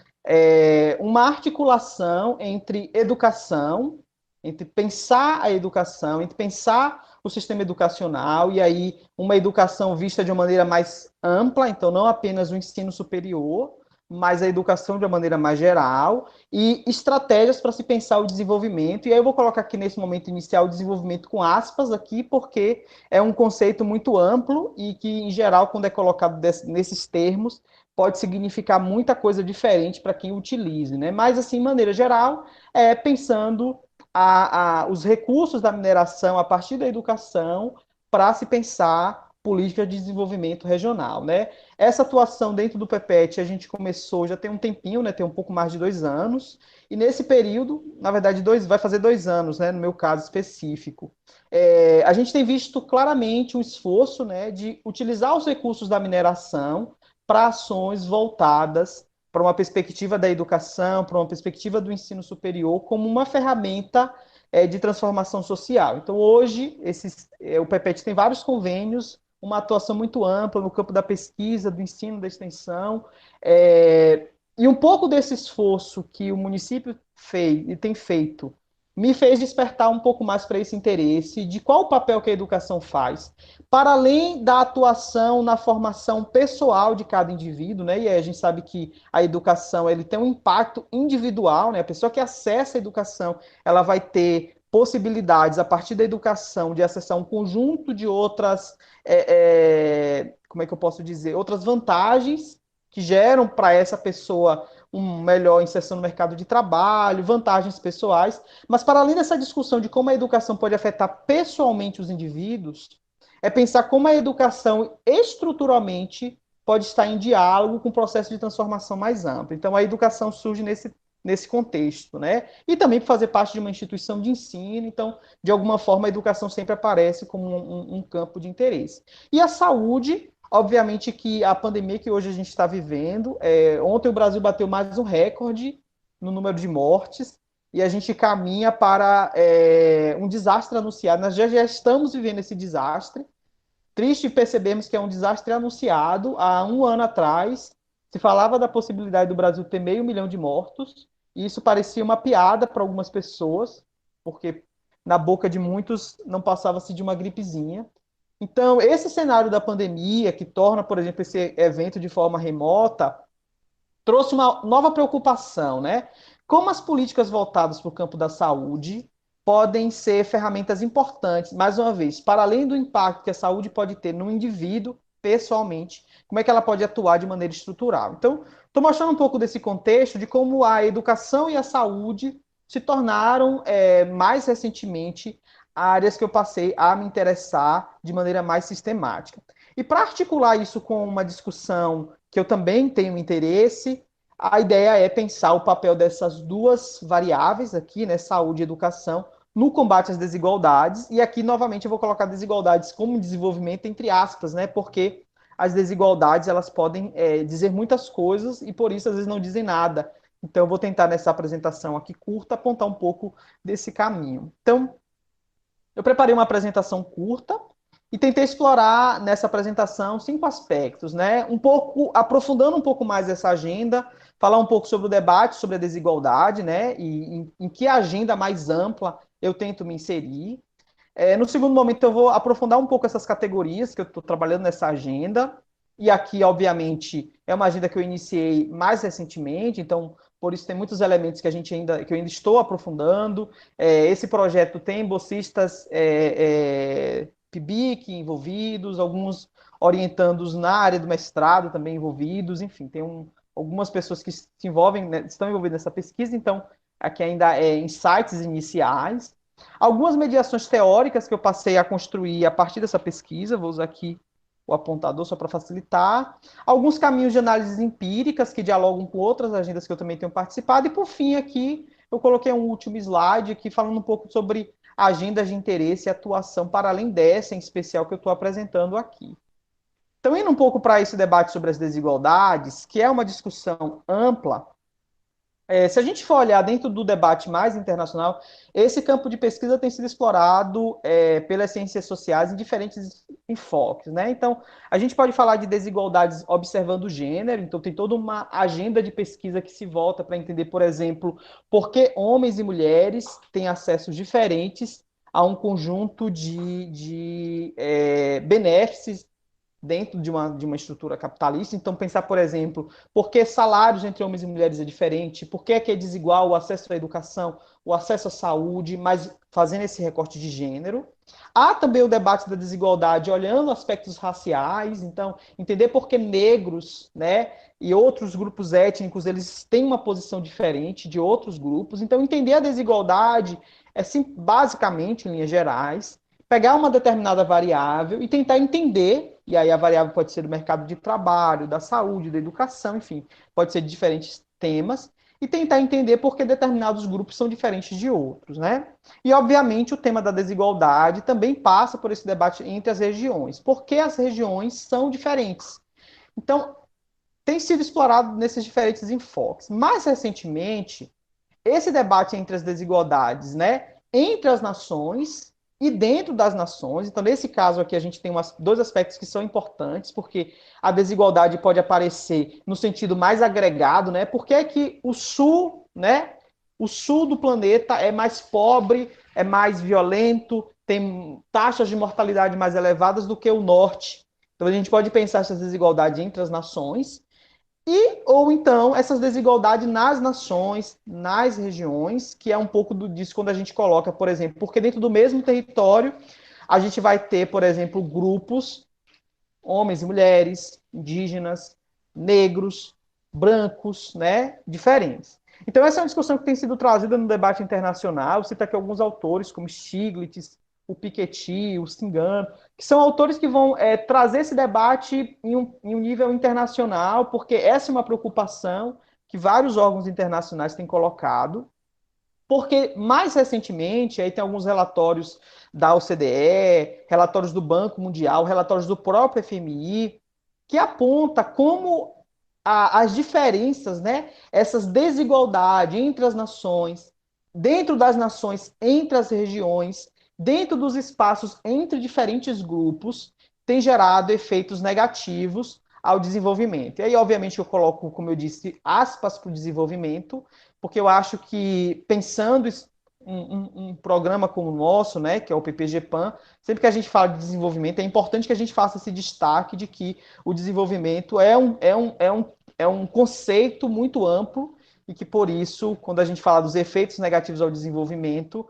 uma articulação entre educação, entre pensar a educação, entre pensar o sistema educacional, e aí uma educação vista de uma maneira mais ampla, então não apenas o ensino superior, mas a educação de uma maneira mais geral, e estratégias para se pensar o desenvolvimento. E aí eu vou colocar aqui nesse momento inicial o desenvolvimento com aspas aqui, porque é um conceito muito amplo e que, em geral, quando é colocado nesses termos, pode significar muita coisa diferente para quem utilize, né? Mas, assim, de maneira geral, pensando os recursos da mineração a partir da educação para se pensar política de desenvolvimento regional, né? Essa atuação dentro do PEPET a gente começou já tem um tempinho, né? Tem um pouco mais de 2 anos, e nesse período, na verdade, vai fazer 2 anos, né? No meu caso específico, a gente tem visto claramente um esforço, né, de utilizar os recursos da mineração para ações voltadas para uma perspectiva da educação, para uma perspectiva do ensino superior, como uma ferramenta de transformação social. Então, hoje, o PEPET tem vários convênios uma atuação muito ampla no campo da pesquisa, do ensino, da extensão, e um pouco desse esforço que o município fez e tem feito me fez despertar um pouco mais para esse interesse de qual o papel que a educação faz, para além da atuação na formação pessoal de cada indivíduo, né? E aí a gente sabe que a educação ele tem um impacto individual, né? A pessoa que acessa a educação, ela vai ter possibilidades a partir da educação de acessar um conjunto de outras, como é que eu posso dizer, outras vantagens que geram para essa pessoa uma melhor inserção no mercado de trabalho, vantagens pessoais, mas para além dessa discussão de como a educação pode afetar pessoalmente os indivíduos, é pensar como a educação estruturalmente pode estar em diálogo com o processo de transformação mais amplo. Então, a educação surge nesse contexto, né? E também por fazer parte de uma instituição de ensino, então, de alguma forma, a educação sempre aparece como um campo de interesse. E a saúde, obviamente que a pandemia que hoje a gente está vivendo, ontem o Brasil bateu mais um recorde no número de mortes, e a gente caminha para um desastre anunciado. Nós já estamos vivendo esse desastre. Triste percebemos que é um desastre anunciado. Há um ano atrás, se falava da possibilidade do Brasil ter 500 mil de mortos, e isso parecia uma piada para algumas pessoas, porque na boca de muitos não passava-se de uma gripezinha. Então, esse cenário da pandemia, que torna, por exemplo, esse evento de forma remota, trouxe uma nova preocupação, né? Como as políticas voltadas para o campo da saúde podem ser ferramentas importantes, mais uma vez, para além do impacto que a saúde pode ter no indivíduo, pessoalmente, como é que ela pode atuar de maneira estrutural. Então, estou mostrando um pouco desse contexto de como a educação e a saúde se tornaram, mais recentemente, áreas que eu passei a me interessar de maneira mais sistemática. E para articular isso com uma discussão que eu também tenho interesse, a ideia é pensar o papel dessas duas variáveis aqui, né, saúde e educação, no combate às desigualdades. E aqui, novamente, eu vou colocar desigualdades como desenvolvimento entre aspas, né, porque as desigualdades elas podem dizer muitas coisas e, por isso, às vezes não dizem nada. Então, eu vou tentar, nessa apresentação aqui curta, apontar um pouco desse caminho. Então, eu preparei uma apresentação curta e tentei explorar nessa apresentação 5 aspectos, né? Um pouco, aprofundando um pouco mais essa agenda, falar um pouco sobre o debate sobre a desigualdade, né? E em que agenda mais ampla eu tento me inserir. No segundo momento, eu vou aprofundar um pouco essas categorias que eu estou trabalhando nessa agenda. E aqui, obviamente, é uma agenda que eu iniciei mais recentemente, então, por isso tem muitos elementos que eu ainda estou aprofundando. Esse projeto tem bolsistas PIBIC envolvidos, alguns orientandos na área do mestrado também envolvidos, enfim, tem algumas pessoas que se envolvem, né, estão envolvidas nessa pesquisa, então, aqui ainda insights iniciais. Algumas mediações teóricas que eu passei a construir a partir dessa pesquisa, vou usar aqui o apontador só para facilitar. Alguns caminhos de análises empíricas que dialogam com outras agendas que eu também tenho participado. E, por fim, aqui eu coloquei um último slide aqui falando um pouco sobre agendas de interesse e atuação para além dessa, em especial, que eu estou apresentando aqui. Então, indo um pouco para esse debate sobre as desigualdades, que é uma discussão ampla, se a gente for olhar dentro do debate mais internacional, esse campo de pesquisa tem sido explorado pelas ciências sociais em diferentes enfoques, né? Então, a gente pode falar de desigualdades observando o gênero, então tem toda uma agenda de pesquisa que se volta para entender, por exemplo, por que homens e mulheres têm acessos diferentes a um conjunto de benefícios dentro de uma estrutura capitalista. Então, pensar, por exemplo, por que salários entre homens e mulheres é diferente, por que é desigual o acesso à educação, o acesso à saúde, mas fazendo esse recorte de gênero. Há também o debate da desigualdade olhando aspectos raciais, então, entender por que negros, né, e outros grupos étnicos, eles têm uma posição diferente de outros grupos. Então, entender a desigualdade basicamente, em linhas gerais, pegar uma determinada variável e tentar entender, e aí a variável pode ser do mercado de trabalho, da saúde, da educação, enfim, pode ser de diferentes temas, e tentar entender por que determinados grupos são diferentes de outros, né? E, obviamente, o tema da desigualdade também passa por esse debate entre as regiões. Por que as regiões são diferentes? Então, tem sido explorado nesses diferentes enfoques. Mais recentemente, esse debate entre as desigualdades, né, entre as nações, e dentro das nações. Então, nesse caso aqui, a gente tem dois aspectos que são importantes, porque a desigualdade pode aparecer no sentido mais agregado, né? Por que é que o sul, né? O sul do planeta é mais pobre, é mais violento, tem taxas de mortalidade mais elevadas do que o norte. Então, a gente pode pensar essa desigualdade entre as nações, ou então essas desigualdades nas nações, nas regiões, que é um pouco disso quando a gente coloca, por exemplo, porque dentro do mesmo território a gente vai ter, por exemplo, grupos, homens e mulheres, indígenas, negros, brancos, né, diferentes. Então essa é uma discussão que tem sido trazida no debate internacional. Cita aqui alguns autores como Stiglitz, o Piketty, o Cingano, que são autores que vão trazer esse debate em um nível internacional, porque essa é uma preocupação que vários órgãos internacionais têm colocado, porque mais recentemente, aí tem alguns relatórios da OCDE, relatórios do Banco Mundial, relatórios do próprio FMI, que aponta como as diferenças, né, essas desigualdades entre as nações, dentro das nações, entre as regiões, dentro dos espaços entre diferentes grupos, tem gerado efeitos negativos ao desenvolvimento. E aí, obviamente, eu coloco, como eu disse, aspas para o desenvolvimento, porque eu acho que, pensando um programa como o nosso, né, que é o PPG-PAN, sempre que a gente fala de desenvolvimento, é importante que a gente faça esse destaque de que o desenvolvimento é um conceito muito amplo e que, por isso, quando a gente fala dos efeitos negativos ao desenvolvimento,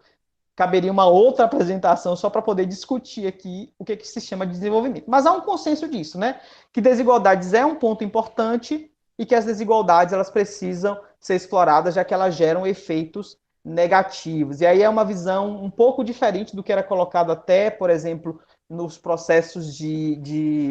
caberia uma outra apresentação só para poder discutir aqui o que se chama de desenvolvimento. Mas há um consenso disso, né? Que desigualdades é um ponto importante e que as desigualdades elas precisam ser exploradas, já que elas geram efeitos negativos. E aí é uma visão um pouco diferente do que era colocado até, por exemplo, nos processos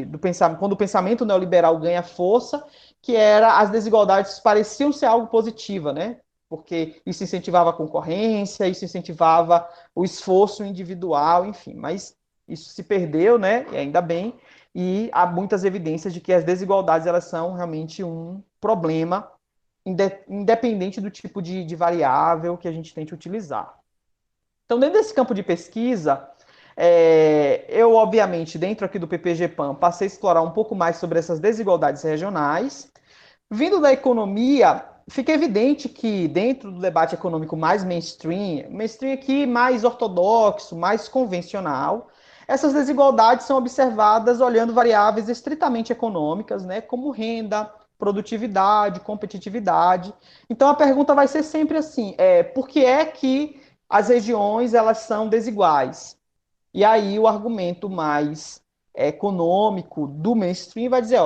do pensamento, quando o pensamento neoliberal ganha força, que era as desigualdades pareciam ser algo positiva, né? Porque isso incentivava a concorrência, isso incentivava o esforço individual, enfim, mas isso se perdeu, né? E ainda bem, e há muitas evidências de que as desigualdades elas são realmente um problema, independente do tipo de variável que a gente tente utilizar. Então, dentro desse campo de pesquisa, eu, obviamente, dentro aqui do PPG-PAN, passei a explorar um pouco mais sobre essas desigualdades regionais. Vindo da economia, fica evidente que dentro do debate econômico mais mainstream aqui mais ortodoxo, mais convencional, essas desigualdades são observadas olhando variáveis estritamente econômicas, né, como renda, produtividade, competitividade. Então a pergunta vai ser sempre assim, por que é que as regiões elas são desiguais? E aí o argumento mais econômico do mainstream vai dizer,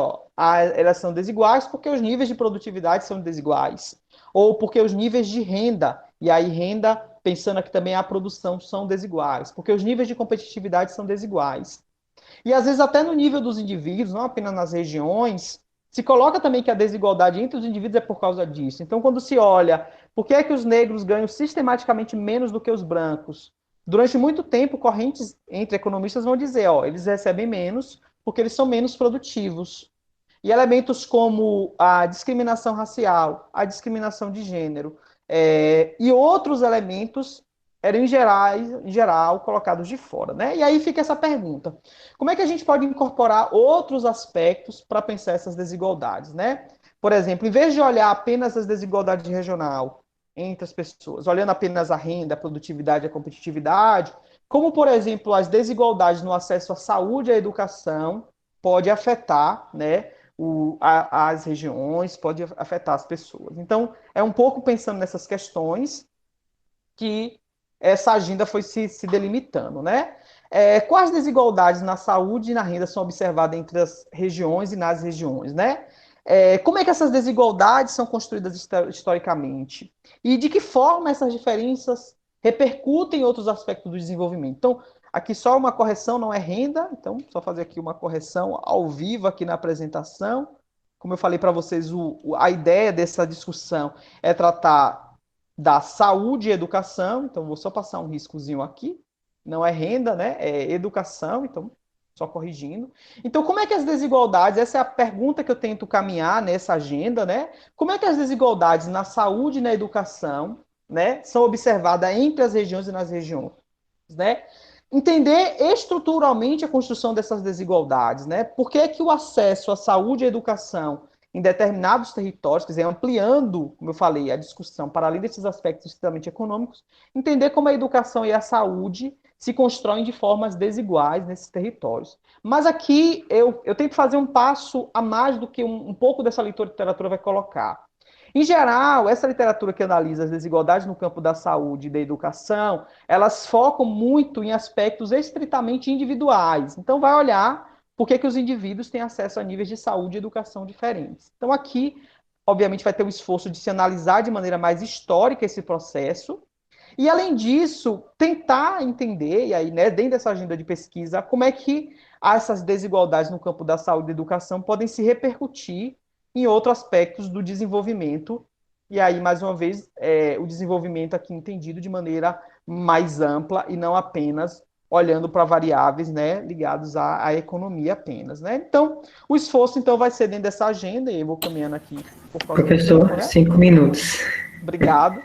elas são desiguais porque os níveis de produtividade são desiguais, ou porque os níveis de renda, e aí renda, pensando aqui também a produção, são desiguais, porque os níveis de competitividade são desiguais. E às vezes até no nível dos indivíduos, não apenas nas regiões, se coloca também que a desigualdade entre os indivíduos é por causa disso. Então, quando se olha por que é que os negros ganham sistematicamente menos do que os brancos, durante muito tempo, correntes entre economistas vão dizer, eles recebem menos porque eles são menos produtivos. E elementos como a discriminação racial, a discriminação de gênero e outros elementos eram, em geral, colocados de fora, né? E aí fica essa pergunta. Como é que a gente pode incorporar outros aspectos para pensar essas desigualdades, né? Por exemplo, em vez de olhar apenas as desigualdades regional entre as pessoas, olhando apenas a renda, a produtividade e a competitividade, como, por exemplo, as desigualdades no acesso à saúde e à educação pode afetar, né, as regiões, pode afetar as pessoas. Então, é um pouco pensando nessas questões que essa agenda foi se delimitando, né? Quais desigualdades na saúde e na renda são observadas entre as regiões e nas regiões, né? Como é que essas desigualdades são construídas historicamente? E de que forma essas diferenças repercutem em outros aspectos do desenvolvimento? Então, aqui só uma correção, não é renda, então só fazer aqui uma correção ao vivo aqui na apresentação. Como eu falei para vocês, a ideia dessa discussão é tratar da saúde e educação, então vou só passar um riscozinho aqui, não é renda, né? É educação, então só corrigindo. Então, como é que as desigualdades, essa é a pergunta que eu tento caminhar nessa agenda, né? Como é que as desigualdades na saúde e na educação, né, são observadas entre as regiões e nas regiões, né? Entender estruturalmente a construção dessas desigualdades, né? Por que é que o acesso à saúde e à educação em determinados territórios, quer dizer, ampliando, como eu falei, a discussão para além desses aspectos estritamente econômicos, entender como a educação e a saúde se constroem de formas desiguais nesses territórios. Mas aqui eu tento fazer um passo a mais do que um pouco dessa literatura vai colocar. Em geral, essa literatura que analisa as desigualdades no campo da saúde e da educação, elas focam muito em aspectos estritamente individuais. Então, vai olhar por que os indivíduos têm acesso a níveis de saúde e educação diferentes. Então, aqui, obviamente, vai ter um esforço de se analisar de maneira mais histórica esse processo, e, além disso, tentar entender, e aí, né, dentro dessa agenda de pesquisa, como é que essas desigualdades no campo da saúde e da educação podem se repercutir em outros aspectos do desenvolvimento. E aí, mais uma vez, o desenvolvimento aqui entendido de maneira mais ampla e não apenas olhando para variáveis, né, ligados à economia apenas, né? Então, o esforço, então, vai ser dentro dessa agenda, e eu vou caminhando aqui por causa Professor, do tempo, né? 5 minutos. Obrigado.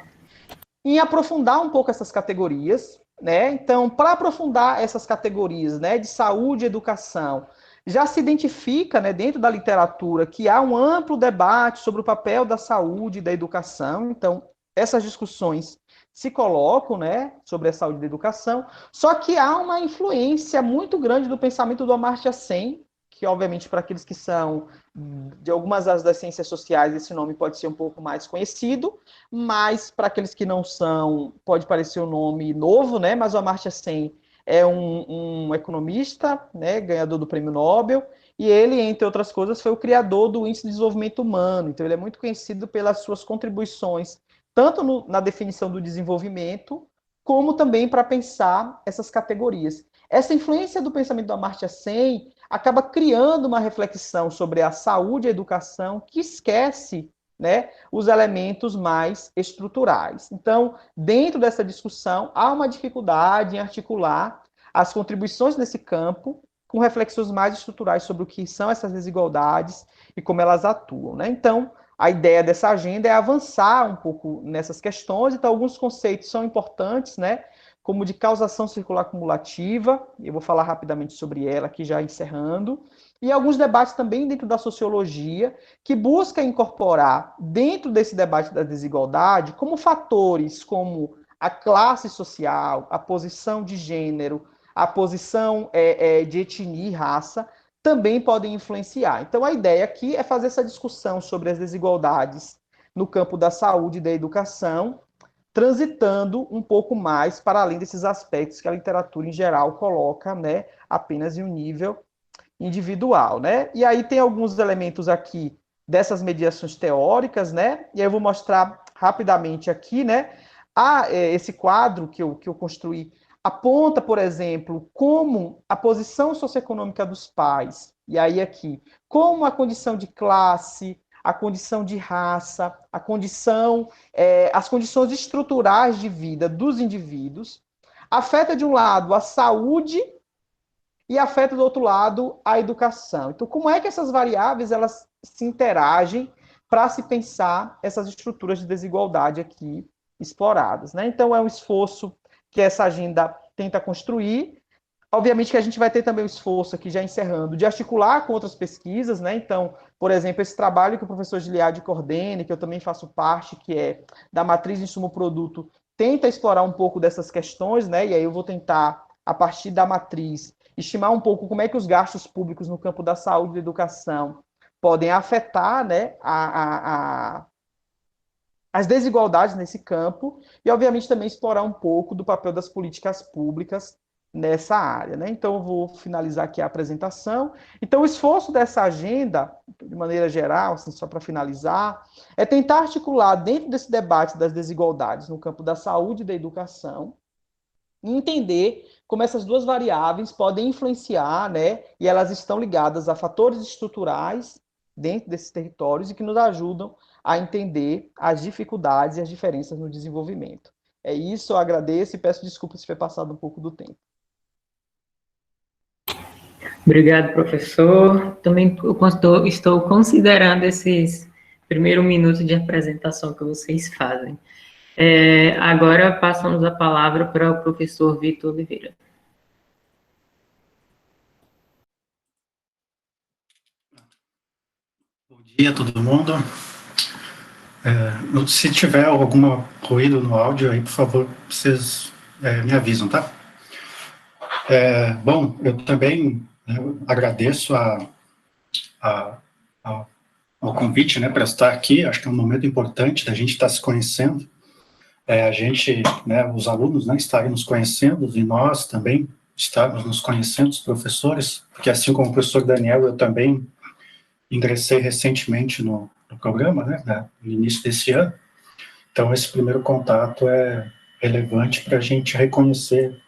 Em aprofundar um pouco essas categorias, né? Então, para aprofundar essas categorias, né, de saúde e educação, já se identifica, né, dentro da literatura que há um amplo debate sobre o papel da saúde e da educação. Então, essas discussões se colocam, né, sobre a saúde e a educação, só que há uma influência muito grande do pensamento do Amartya Sen, que, obviamente, para aqueles que são de algumas áreas das ciências sociais, esse nome pode ser um pouco mais conhecido, mas para aqueles que não são, pode parecer um nome novo, né, mas o Amartya Sen é um economista, né, ganhador do Prêmio Nobel, e ele, entre outras coisas, foi o criador do Índice de Desenvolvimento Humano. Então, ele é muito conhecido pelas suas contribuições, tanto na definição do desenvolvimento, como também para pensar essas categorias. Essa influência do pensamento do Amartya Sen acaba criando uma reflexão sobre a saúde e a educação que esquece, né, os elementos mais estruturais. Então, dentro dessa discussão, há uma dificuldade em articular as contribuições nesse campo com reflexões mais estruturais sobre o que são essas desigualdades e como elas atuam, né? Então, a ideia dessa agenda é avançar um pouco nessas questões. Então, alguns conceitos são importantes, né? Como de causação circular cumulativa, eu vou falar rapidamente sobre ela aqui já encerrando, e alguns debates também dentro da sociologia, que busca incorporar dentro desse debate da desigualdade, como fatores como a classe social, a posição de gênero, a posição de etnia e raça, também podem influenciar. Então, a ideia aqui é fazer essa discussão sobre as desigualdades no campo da saúde e da educação, transitando um pouco mais para além desses aspectos que a literatura em geral coloca, né, apenas em um nível individual, né? E aí tem alguns elementos aqui dessas mediações teóricas, né? E aí eu vou mostrar rapidamente aqui, né? Esse quadro que eu construí aponta, por exemplo, como a posição socioeconômica dos pais, e aí aqui, como a condição de classe, a condição de raça, a condição, as condições estruturais de vida dos indivíduos, afeta de um lado a saúde e afeta do outro lado a educação. Então, como é que essas variáveis elas se interagem para se pensar essas estruturas de desigualdade aqui exploradas, né? Então, é um esforço que essa agenda tenta construir. Obviamente que a gente vai ter também o esforço aqui, já encerrando, de articular com outras pesquisas, né? Então, por exemplo, esse trabalho que o professor Giliad coordena, que eu também faço parte, que é da matriz de insumo-produto, tenta explorar um pouco dessas questões, né? E aí eu vou tentar, a partir da matriz, estimar um pouco como é que os gastos públicos no campo da saúde e da educação podem afetar, né, as desigualdades nesse campo e, obviamente, também explorar um pouco do papel das políticas públicas nessa área, né? Então, eu vou finalizar aqui a apresentação. Então, o esforço dessa agenda, de maneira geral, assim, só para finalizar, é tentar articular dentro desse debate das desigualdades no campo da saúde e da educação e entender como essas duas variáveis podem influenciar, né? E elas estão ligadas a fatores estruturais dentro desses territórios e que nos ajudam a entender as dificuldades e as diferenças no desenvolvimento. É isso, eu agradeço e peço desculpas se foi passado um pouco do tempo. Obrigado, professor. Também estou considerando esses primeiros minutos de apresentação que vocês fazem. Agora passamos a palavra para o professor Vitor Oliveira. dia a todo mundo. Se tiver algum ruído no áudio aí, por favor, vocês me avisam, tá? Bom, eu também agradeço ao convite, né, para estar aqui. Acho que é um momento importante da gente estar se conhecendo. A gente, né, os alunos, né, estarem nos conhecendo e nós também estarmos nos conhecendo, os professores, porque assim como o professor Daniel, eu também ingressei recentemente no programa, né, no início desse ano. Então, esse primeiro contato é relevante para a gente reconhecer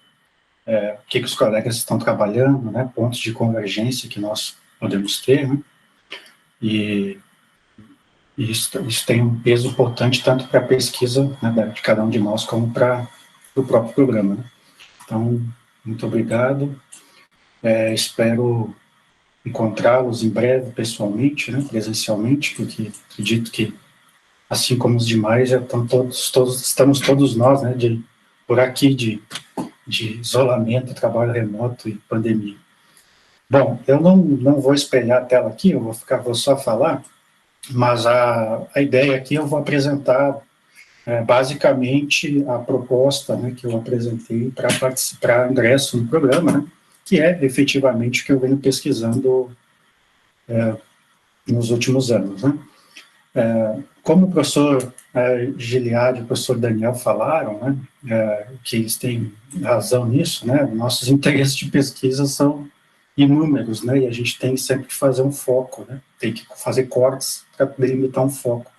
o que os colegas estão trabalhando, né, pontos de convergência que nós podemos ter, né, e isso tem um peso importante tanto para a pesquisa, né, de cada um de nós, como para o próprio programa, né. Então, muito obrigado, espero encontrá-los em breve pessoalmente, né, presencialmente, porque acredito que, assim como os demais, já estamos todos nós, né, por aqui de isolamento, trabalho remoto e pandemia. Bom, eu não vou espelhar a tela aqui, eu vou só falar, mas a ideia aqui eu vou apresentar basicamente a proposta, né, que eu apresentei para participar, ingresso no programa, né, que é efetivamente o que eu venho pesquisando nos últimos anos, né. Como o professor Giliad e o professor Daniel falaram, né, que eles têm razão nisso, né, nossos interesses de pesquisa são inúmeros, né, e a gente tem sempre que fazer um foco, né, tem que fazer cortes para delimitar um foco.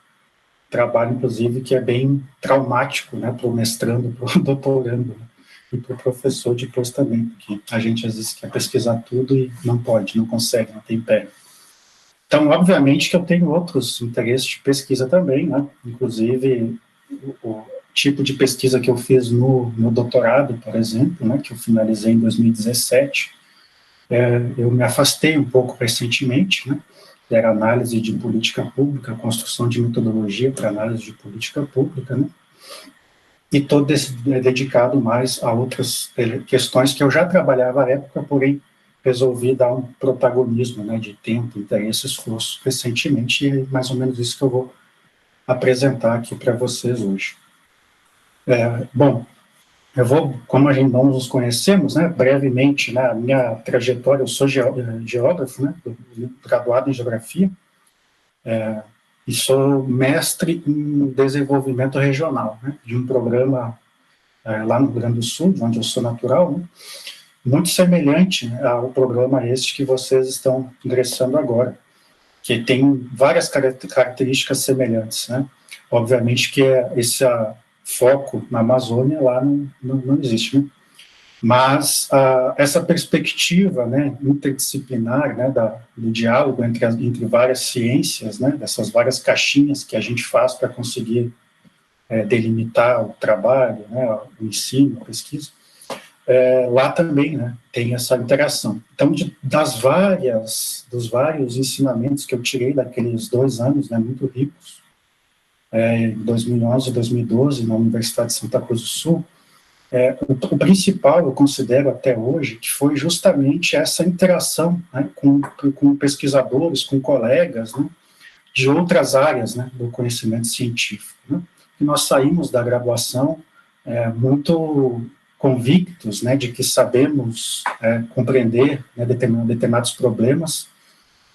Trabalho, inclusive, que é bem traumático, né, para o mestrando, para o doutorando, né, e para o professor depois também, porque a gente às vezes quer pesquisar tudo e não pode, não consegue, não tem pé. Então, obviamente que eu tenho outros interesses de pesquisa também, né, inclusive o tipo de pesquisa que eu fiz no meu doutorado, por exemplo, né, que eu finalizei em 2017, eu me afastei um pouco recentemente, né, que era análise de política pública, construção de metodologia para análise de política pública, né, e estou dedicado mais a outras questões que eu já trabalhava à época, porém resolvi dar um protagonismo, né, de tempo, interesse, esforço recentemente, e é mais ou menos isso que eu vou apresentar aqui para vocês hoje. Bom, eu vou, como a gente não nos conhecemos, né, brevemente, né, a minha trajetória, eu sou geógrafo, né, graduado em geografia, e sou mestre em desenvolvimento regional, né, de um programa lá no Rio Grande do Sul, onde eu sou natural, né, muito semelhante, né, ao programa este que vocês estão ingressando agora, que tem várias características semelhantes, né, obviamente que esse foco na Amazônia lá não existe, né? Mas essa perspectiva, né, interdisciplinar, né, do diálogo entre várias ciências, né, dessas várias caixinhas que a gente faz para conseguir delimitar o trabalho, né, o ensino, a pesquisa, lá também, né, tem essa interação. Então, dos vários ensinamentos que eu tirei daqueles 2 anos, né, muito ricos, em 2011 e 2012, na Universidade de Santa Cruz do Sul, o principal, eu considero até hoje, que foi justamente essa interação, né, com pesquisadores, com colegas, né, de outras áreas, né, do conhecimento científico, né, e nós saímos da graduação muito convictos, né, de que sabemos compreender, né, determinados problemas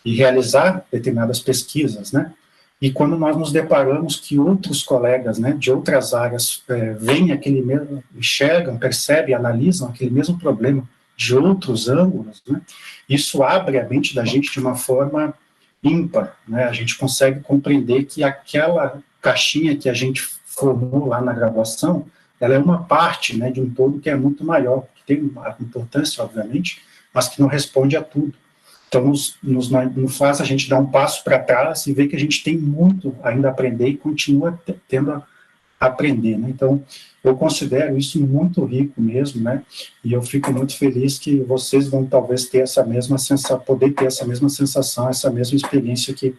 e realizar determinadas pesquisas, né. E quando nós nos deparamos que outros colegas, né, de outras áreas veem aquele mesmo, enxergam, percebem, analisam aquele mesmo problema de outros ângulos, né, isso abre a mente da gente de uma forma ímpar, né, a gente consegue compreender que aquela caixinha que a gente formou lá na graduação, ela é uma parte, né, de um todo que é muito maior, que tem uma importância, obviamente, mas que não responde a tudo. Então, nos faz a gente dar um passo para trás e ver que a gente tem muito ainda a aprender e continua tendo a aprender, né? Então, eu considero isso muito rico mesmo, né? E eu fico muito feliz que vocês vão talvez ter essa mesma sensação, poder ter essa mesma sensação, essa mesma experiência que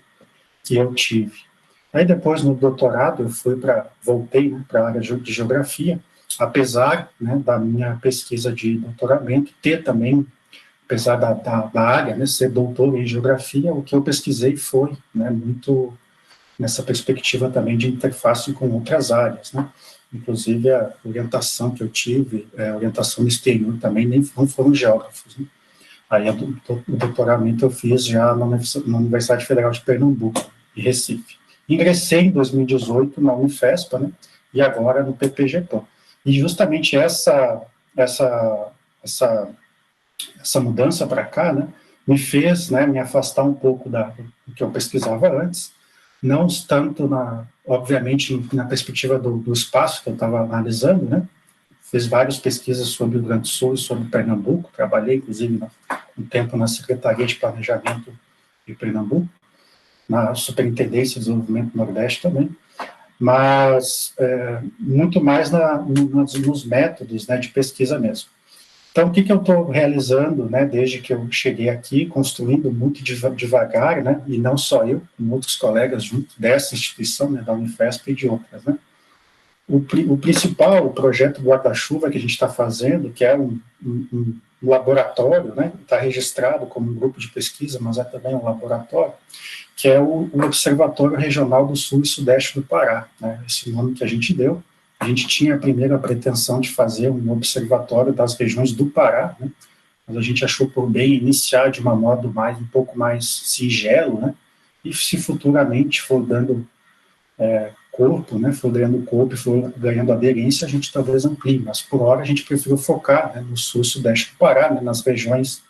eu tive. Aí depois, no doutorado, voltei, né, para a área de geografia, apesar, né, da minha pesquisa de doutoramento ter também apesar da área, né, ser doutor em geografia, o que eu pesquisei foi, né, muito nessa perspectiva também de interface com outras áreas, né? Inclusive a orientação que eu tive, a orientação no exterior também, nem não foram geógrafos, né? Aí o doutoramento eu fiz já na Universidade Federal de Pernambuco, em Recife. Ingressei em 2018 na Unifespa, né? E agora no PPG-PAN. E justamente essa mudança para cá, né, me fez, né, me afastar um pouco do que eu pesquisava antes, não tanto, obviamente, na perspectiva do espaço que eu estava analisando, né, fiz várias pesquisas sobre o Rio Grande do Sul e sobre Pernambuco, trabalhei, inclusive, um tempo na Secretaria de Planejamento de Pernambuco, na Superintendência de Desenvolvimento do Nordeste também, mas muito mais nos métodos, né, de pesquisa mesmo. Então, o que eu estou realizando, né, desde que eu cheguei aqui, construindo muito devagar, né, e não só eu, com outros colegas junto dessa instituição, né, da Unifesp e de outras, né. O principal projeto guarda-chuva que a gente está fazendo, que é um laboratório, né, está registrado como um grupo de pesquisa, mas é também um laboratório, que é o Observatório Regional do Sul e Sudeste do Pará, né, esse nome que a gente deu. A gente tinha a primeira pretensão de fazer um observatório das regiões do Pará, né, mas a gente achou por bem iniciar de um modo um pouco mais singelo, né, e se futuramente for dando corpo, né, for ganhando corpo e for ganhando aderência, a gente talvez amplie, mas por hora a gente preferiu focar, né, no sul e sudeste do Pará, né, nas regiões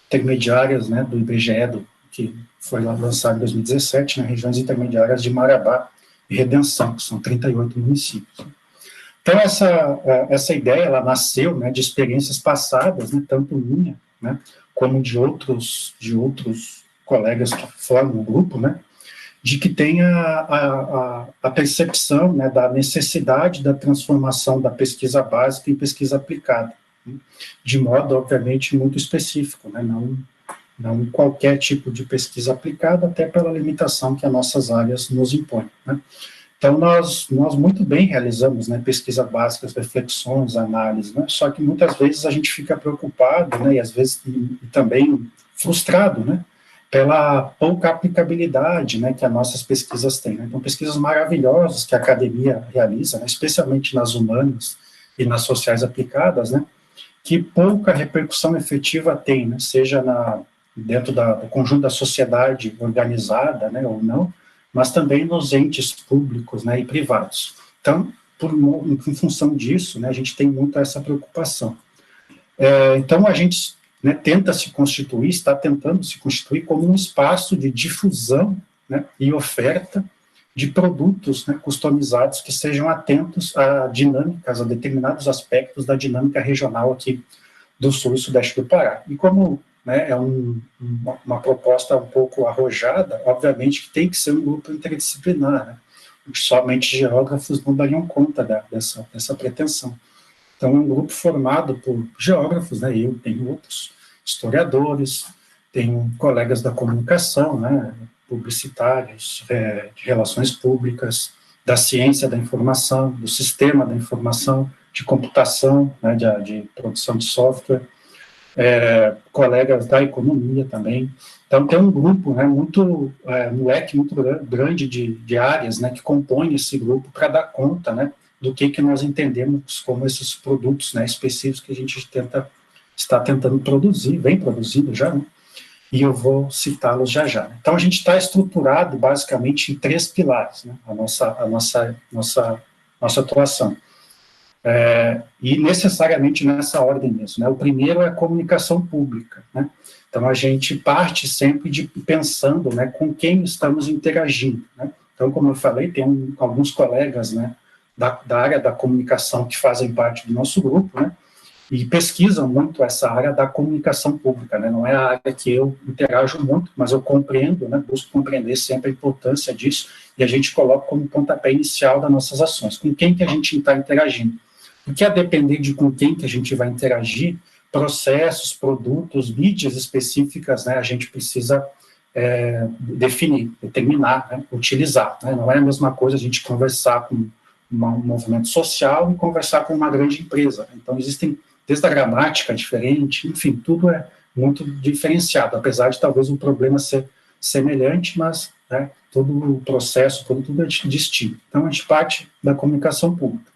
intermediárias, né, do IBGE, que foi lançado em 2017, nas regiões intermediárias de Marabá e Redenção, que são 38 municípios. Então, essa ideia, ela nasceu, né, de experiências passadas, né, tanto minha, né, como de outros colegas que formam o grupo, né, de que tenha a percepção, né, da necessidade da transformação da pesquisa básica em pesquisa aplicada, né, de modo, obviamente, muito específico, né, não qualquer tipo de pesquisa aplicada, até pela limitação que as nossas áreas nos impõem, né. Então, nós muito bem realizamos, né, pesquisa básica, reflexões, análise, né, só que muitas vezes a gente fica preocupado, né, e às vezes também frustrado, né, pela pouca aplicabilidade, né, que as nossas pesquisas têm, né. Então, pesquisas maravilhosas que a academia realiza, né, especialmente nas humanas e nas sociais aplicadas, né, que pouca repercussão efetiva tem, né, seja dentro do conjunto da sociedade organizada, né, ou não, mas também nos entes públicos, né, e privados. Então, em função disso, né, a gente tem muito essa preocupação. Então, a gente, né, está tentando se constituir como um espaço de difusão, né, e oferta de produtos, né, customizados que sejam atentos a dinâmicas, a determinados aspectos da dinâmica regional aqui do sul e sudeste do Pará. E como, né, é uma proposta um pouco arrojada, obviamente que tem que ser um grupo interdisciplinar, né? Somente geógrafos não dariam conta dessa pretensão. Então, é um grupo formado por geógrafos, né, eu tenho outros historiadores, tenho colegas da comunicação, né, publicitários, de relações públicas, da ciência da informação, do sistema da informação, de computação, né, de produção de software, colegas da economia também. Então, tem um grupo, né, um leque muito grande de áreas, né, que compõem esse grupo para dar conta, né, do que nós entendemos como esses produtos, né, específicos que a gente está tentando produzir, vem produzindo já, né, e eu vou citá-los já. Então, a gente está estruturado basicamente em 3 pilares, né, a nossa atuação. E necessariamente nessa ordem mesmo, né? O primeiro é a comunicação pública, né? Então, a gente parte sempre pensando, né, com quem estamos interagindo, né? Então, como eu falei, tem alguns colegas, né, da área da comunicação que fazem parte do nosso grupo, né, e pesquisam muito essa área da comunicação pública, né? Não é a área que eu interajo muito, mas eu compreendo, né, busco compreender sempre a importância disso, e a gente coloca como pontapé inicial das nossas ações, com quem que a gente está interagindo. Porque a depender de com quem que a gente vai interagir, processos, produtos, mídias específicas, né, a gente precisa definir, determinar, né, utilizar, né? Não é a mesma coisa a gente conversar com um movimento social e conversar com uma grande empresa. Então, existem, desde a gramática diferente, enfim, tudo é muito diferenciado, apesar de talvez o problema ser semelhante, mas, né, todo o processo, tudo é distinto. Então, a gente parte da comunicação pública.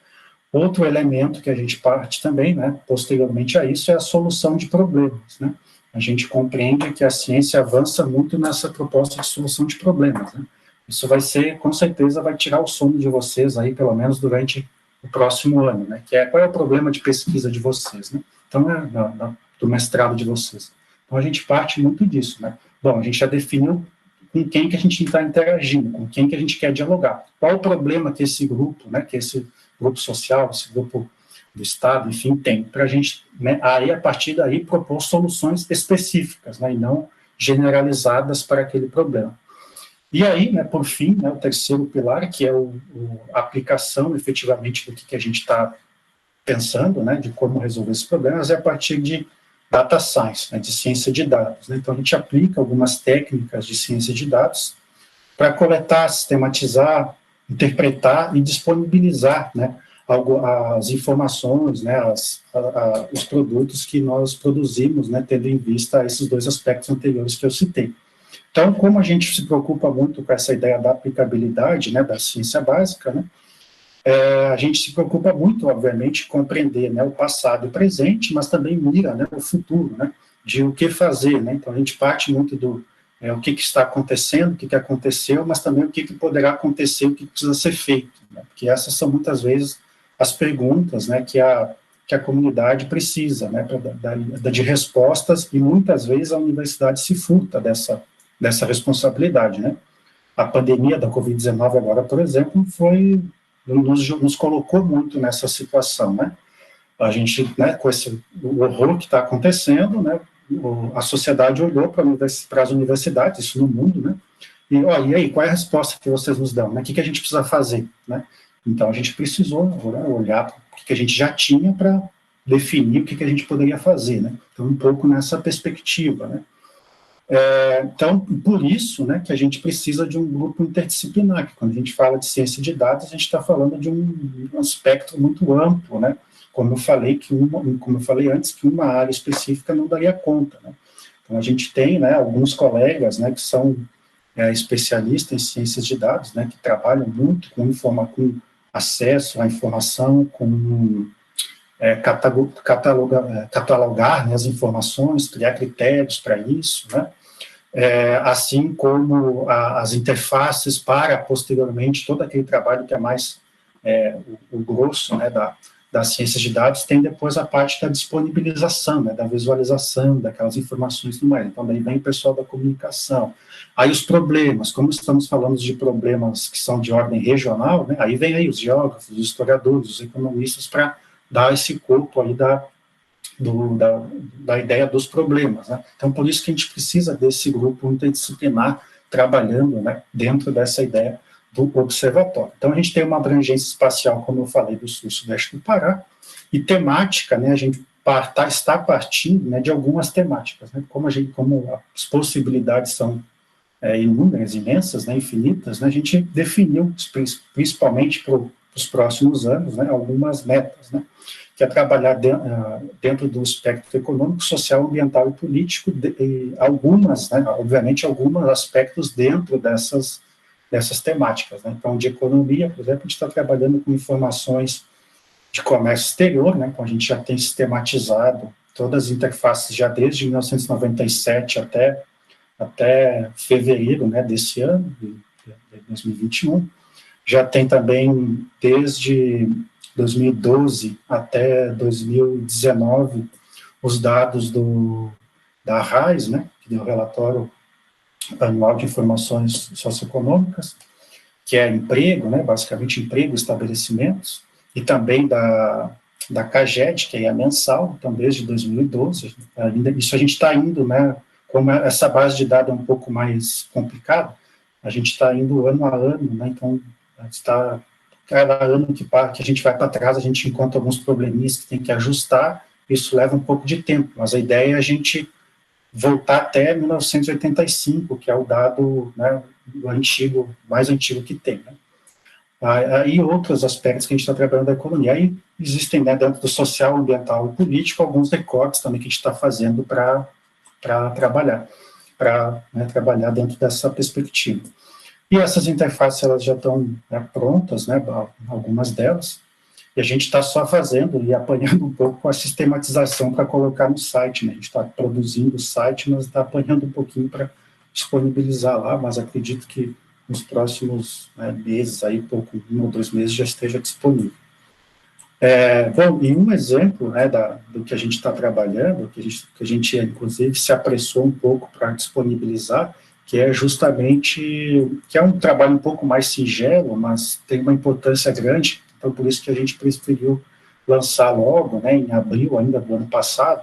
Outro elemento que a gente parte também, né, posteriormente a isso, é a solução de problemas, né? A gente compreende que a ciência avança muito nessa proposta de solução de problemas, né? Isso vai ser, com certeza, vai tirar o sono de vocês aí, pelo menos durante o próximo ano, né? Que é, qual é o problema de pesquisa de vocês, né? Então, do mestrado de vocês. Então, a gente parte muito disso, né? Bom, a gente já definiu com quem que a gente está interagindo, com quem que a gente quer dialogar. Qual o problema que esse grupo, né, que esse grupo social, esse grupo do Estado, enfim, tem, para a gente, né, aí, a partir daí, propor soluções específicas, né, e não generalizadas para aquele problema. E aí, né, por fim, né, o terceiro pilar, que é a aplicação, efetivamente, do que a gente está pensando, né, de como resolver esses problemas, é a partir de data science, né, de ciência de dados, né. Então, a gente aplica algumas técnicas de ciência de dados para coletar, sistematizar, interpretar e disponibilizar, né, as informações, né, os produtos que nós produzimos, né, tendo em vista esses dois aspectos anteriores que eu citei. Então, como a gente se preocupa muito com essa ideia da aplicabilidade, né, da ciência básica, né, a gente se preocupa muito, obviamente, compreender, né, o passado e o presente, mas também mira, né, o futuro, né, de o que fazer, né. Então, a gente parte muito do o que está acontecendo, o que aconteceu, mas também o que poderá acontecer, o que precisa ser feito, né, porque essas são muitas vezes as perguntas, né, que a comunidade precisa, né, de respostas, e muitas vezes a universidade se furta dessa responsabilidade, né. A pandemia da Covid-19 agora, por exemplo, nos colocou muito nessa situação, né. A gente, né, com o horror que está acontecendo, né, a sociedade olhou para as universidades, isso no mundo, né, e aí, qual é a resposta que vocês nos dão, né, o que a gente precisa fazer, né. Então, a gente precisou, né, olhar para o que a gente já tinha para definir o que a gente poderia fazer, né. Então, um pouco nessa perspectiva, né. Então, por isso, né, que a gente precisa de um grupo interdisciplinar, que quando a gente fala de ciência de dados, a gente está falando de um aspecto muito amplo, né, como eu falei antes, que uma área específica não daria conta, né. Então, a gente tem, né, alguns colegas, né, que são especialistas em ciências de dados, né, que trabalham muito com acesso à informação, com catalogar, né, as informações, criar critérios para isso, né, assim como as interfaces para, posteriormente, todo aquele trabalho que é mais o grosso, né, das ciências de dados, tem depois a parte da disponibilização, né, da visualização daquelas informações no mais. Então, daí vem o pessoal da comunicação. Aí os problemas, como estamos falando de problemas que são de ordem regional, né, aí vem aí os geógrafos, os historiadores, os economistas, para dar esse corpo aí da ideia dos problemas, né. Então, por isso que a gente precisa desse grupo interdisciplinar trabalhando, né, dentro dessa ideia do observatório. Então, a gente tem uma abrangência espacial, como eu falei, do sul e sudeste do Pará, e temática, né, a gente está partindo, né, de algumas temáticas, né, como as possibilidades são inúmeras, imensas, né, infinitas, né, a gente definiu, principalmente para os próximos anos, né, algumas metas, né, que é trabalhar dentro do espectro econômico, social, ambiental e político, e algumas, né, obviamente, alguns aspectos dentro dessas temáticas, né. Então, de economia, por exemplo, a gente está trabalhando com informações de comércio exterior, né, então a gente já tem sistematizado todas as interfaces já desde 1997 até fevereiro, né, desse ano, de 2021, já tem também desde 2012 até 2019 os dados da RAIS, né, que deu o relatório anual de informações socioeconômicas, que é emprego, né, basicamente emprego, estabelecimentos, e também da CAGED, que é a mensal, então desde 2012, ainda, isso a gente está indo, né, como essa base de dados é um pouco mais complicada, a gente está indo ano a ano, né, então cada ano que a gente vai para trás, a gente encontra alguns probleminhas que tem que ajustar, isso leva um pouco de tempo, mas a ideia é a gente voltar até 1985, que é o dado, né, mais antigo que tem, né. Aí outros aspectos que a gente está trabalhando da economia. Aí existem, né, dentro do social, ambiental e político, alguns recortes também que a gente está fazendo para para trabalhar, trabalhar dentro dessa perspectiva. E essas interfaces, elas já estão prontas, né, algumas delas, e a gente está só fazendo e apanhando um pouco a sistematização para colocar no site, né? A gente está produzindo o site, mas está apanhando um pouquinho para disponibilizar lá, mas acredito que nos próximos meses, aí, pouco, 1 ou 2 meses, já esteja disponível. Bom, e um exemplo, né, do que a gente está trabalhando, que a gente, inclusive, se apressou um pouco para disponibilizar, que é justamente, que é um trabalho um pouco mais singelo, mas tem uma importância grande, então por isso que a gente preferiu lançar logo, né, em abril ainda do ano passado,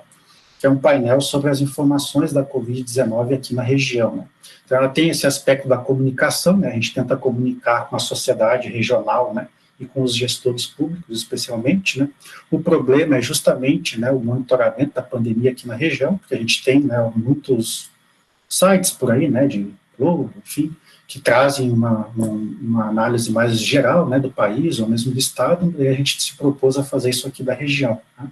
que é um painel sobre as informações da Covid-19 aqui na região, né. Então ela tem esse aspecto da comunicação, né, a gente tenta comunicar com a sociedade regional, né, e com os gestores públicos, especialmente, né. O problema é justamente, né, o monitoramento da pandemia aqui na região, porque a gente tem, né, muitos sites por aí, né, de Globo, enfim, que trazem uma análise mais geral, né, do país, ou mesmo do estado, e a gente se propôs a fazer isso aqui da região, né.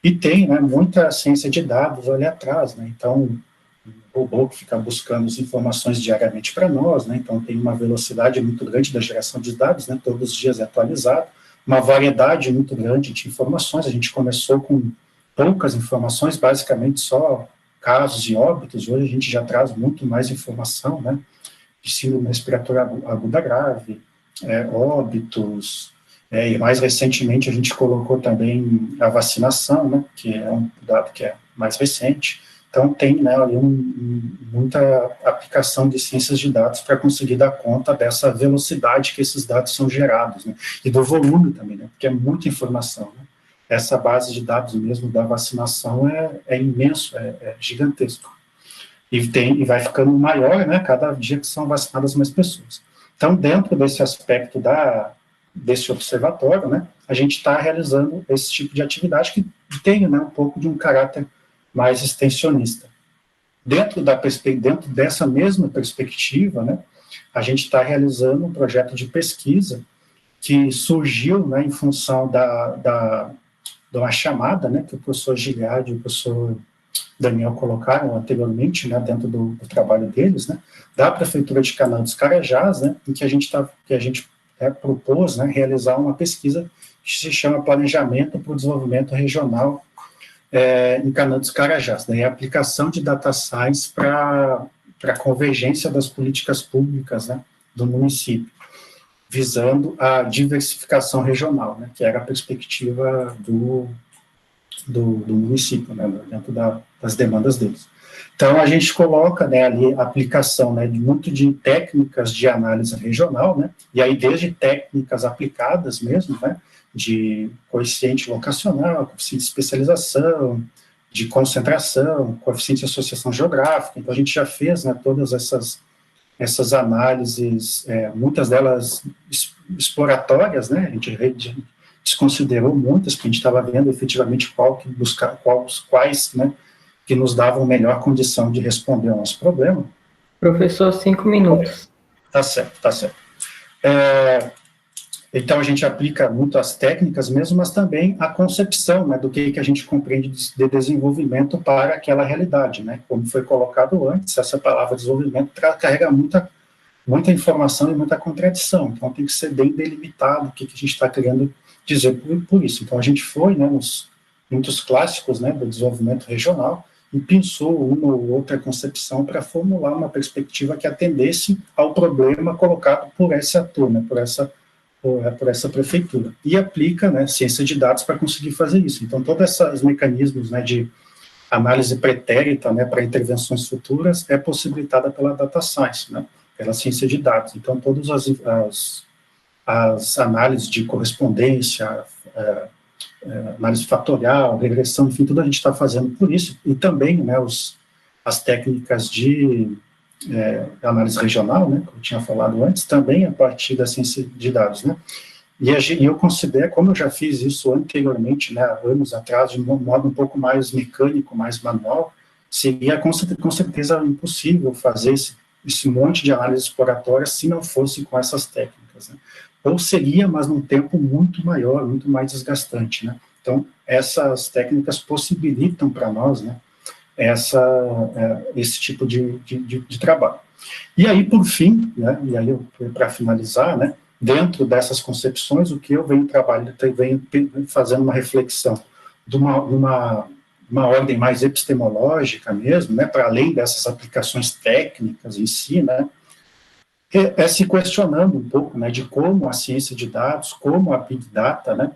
E tem, né, muita ciência de dados ali atrás, né, então, um robô que fica buscando as informações diariamente para nós, né, então tem uma velocidade muito grande da geração de dados, né, todos os dias é atualizado, uma variedade muito grande de informações, a gente começou com poucas informações, basicamente só casos de óbitos, hoje a gente já traz muito mais informação, né, de síndrome respiratória aguda grave, óbitos, e mais recentemente a gente colocou também a vacinação, né, que é um dado que é mais recente, então tem, né, ali muita aplicação de ciências de dados para conseguir dar conta dessa velocidade que esses dados são gerados, né, e do volume também, né, porque é muita informação, né. Essa base de dados mesmo da vacinação é imenso, é gigantesco. E vai ficando maior, né, cada dia que são vacinadas mais pessoas. Então, dentro desse aspecto desse observatório, né, a gente está realizando esse tipo de atividade que tem, né, um pouco de um caráter mais extensionista. Dentro dessa mesma perspectiva, né, a gente está realizando um projeto de pesquisa que surgiu, né, em função de uma chamada, né, que o professor Giliardi e o professor Daniel colocaram anteriormente, né, dentro do trabalho deles, né, da Prefeitura de Canaã dos Carajás, né, em que a gente propôs, né, realizar uma pesquisa que se chama Planejamento para o Desenvolvimento Regional em Canaã dos Carajás, daí a aplicação de data science para a convergência das políticas públicas, né, do município, visando a diversificação regional, né, que era a perspectiva do município, né, dentro das demandas deles. Então, a gente coloca, né, ali a aplicação, né, muito de técnicas de análise regional, né, e aí desde técnicas aplicadas mesmo, né, de coeficiente locacional, coeficiente de especialização, de concentração, coeficiente de associação geográfica. Então, a gente já fez, né, todas essas análises, muitas delas exploratórias, né, a gente desconsiderou muitas, porque a gente estava vendo efetivamente quais, né, que nos davam melhor condição de responder ao nosso problema. Professor, 5 minutos. Tá certo. Então, a gente aplica muito as técnicas mesmo, mas também a concepção, né, do que a gente compreende de desenvolvimento para aquela realidade, né, como foi colocado antes, essa palavra desenvolvimento carrega muita informação e muita contradição, então tem que ser bem delimitado o que a gente está querendo dizer por isso. Então, a gente foi, né, nos muitos clássicos, né, do desenvolvimento regional e pensou uma ou outra concepção para formular uma perspectiva que atendesse ao problema colocado por esse ator, né, por essa prefeitura. E aplica, né, ciência de dados para conseguir fazer isso. Então, todos esses mecanismos, né, de análise pretérita, né, para intervenções futuras é possibilitada pela data science, né, pela ciência de dados. Então, todas as análises de correspondência, análise fatorial, regressão, enfim, tudo a gente está fazendo por isso, e também, né, as técnicas de análise regional, né, que eu tinha falado antes, também a partir da ciência de dados, né, e eu considero, como eu já fiz isso anteriormente, né, há anos atrás, de um modo um pouco mais mecânico, mais manual, seria com certeza impossível fazer esse monte de análise exploratória se não fosse com essas técnicas, né? Ou seria, mas num tempo muito maior, muito mais desgastante, né? Então, essas técnicas possibilitam para nós, né, esse tipo de trabalho. E aí, por fim, né, e aí para finalizar, né, dentro dessas concepções, o que eu venho trabalhando, venho fazendo uma reflexão de uma ordem mais epistemológica mesmo, né, para além dessas aplicações técnicas em si, né, se questionando um pouco, né, de como a ciência de dados, como a Big Data, né,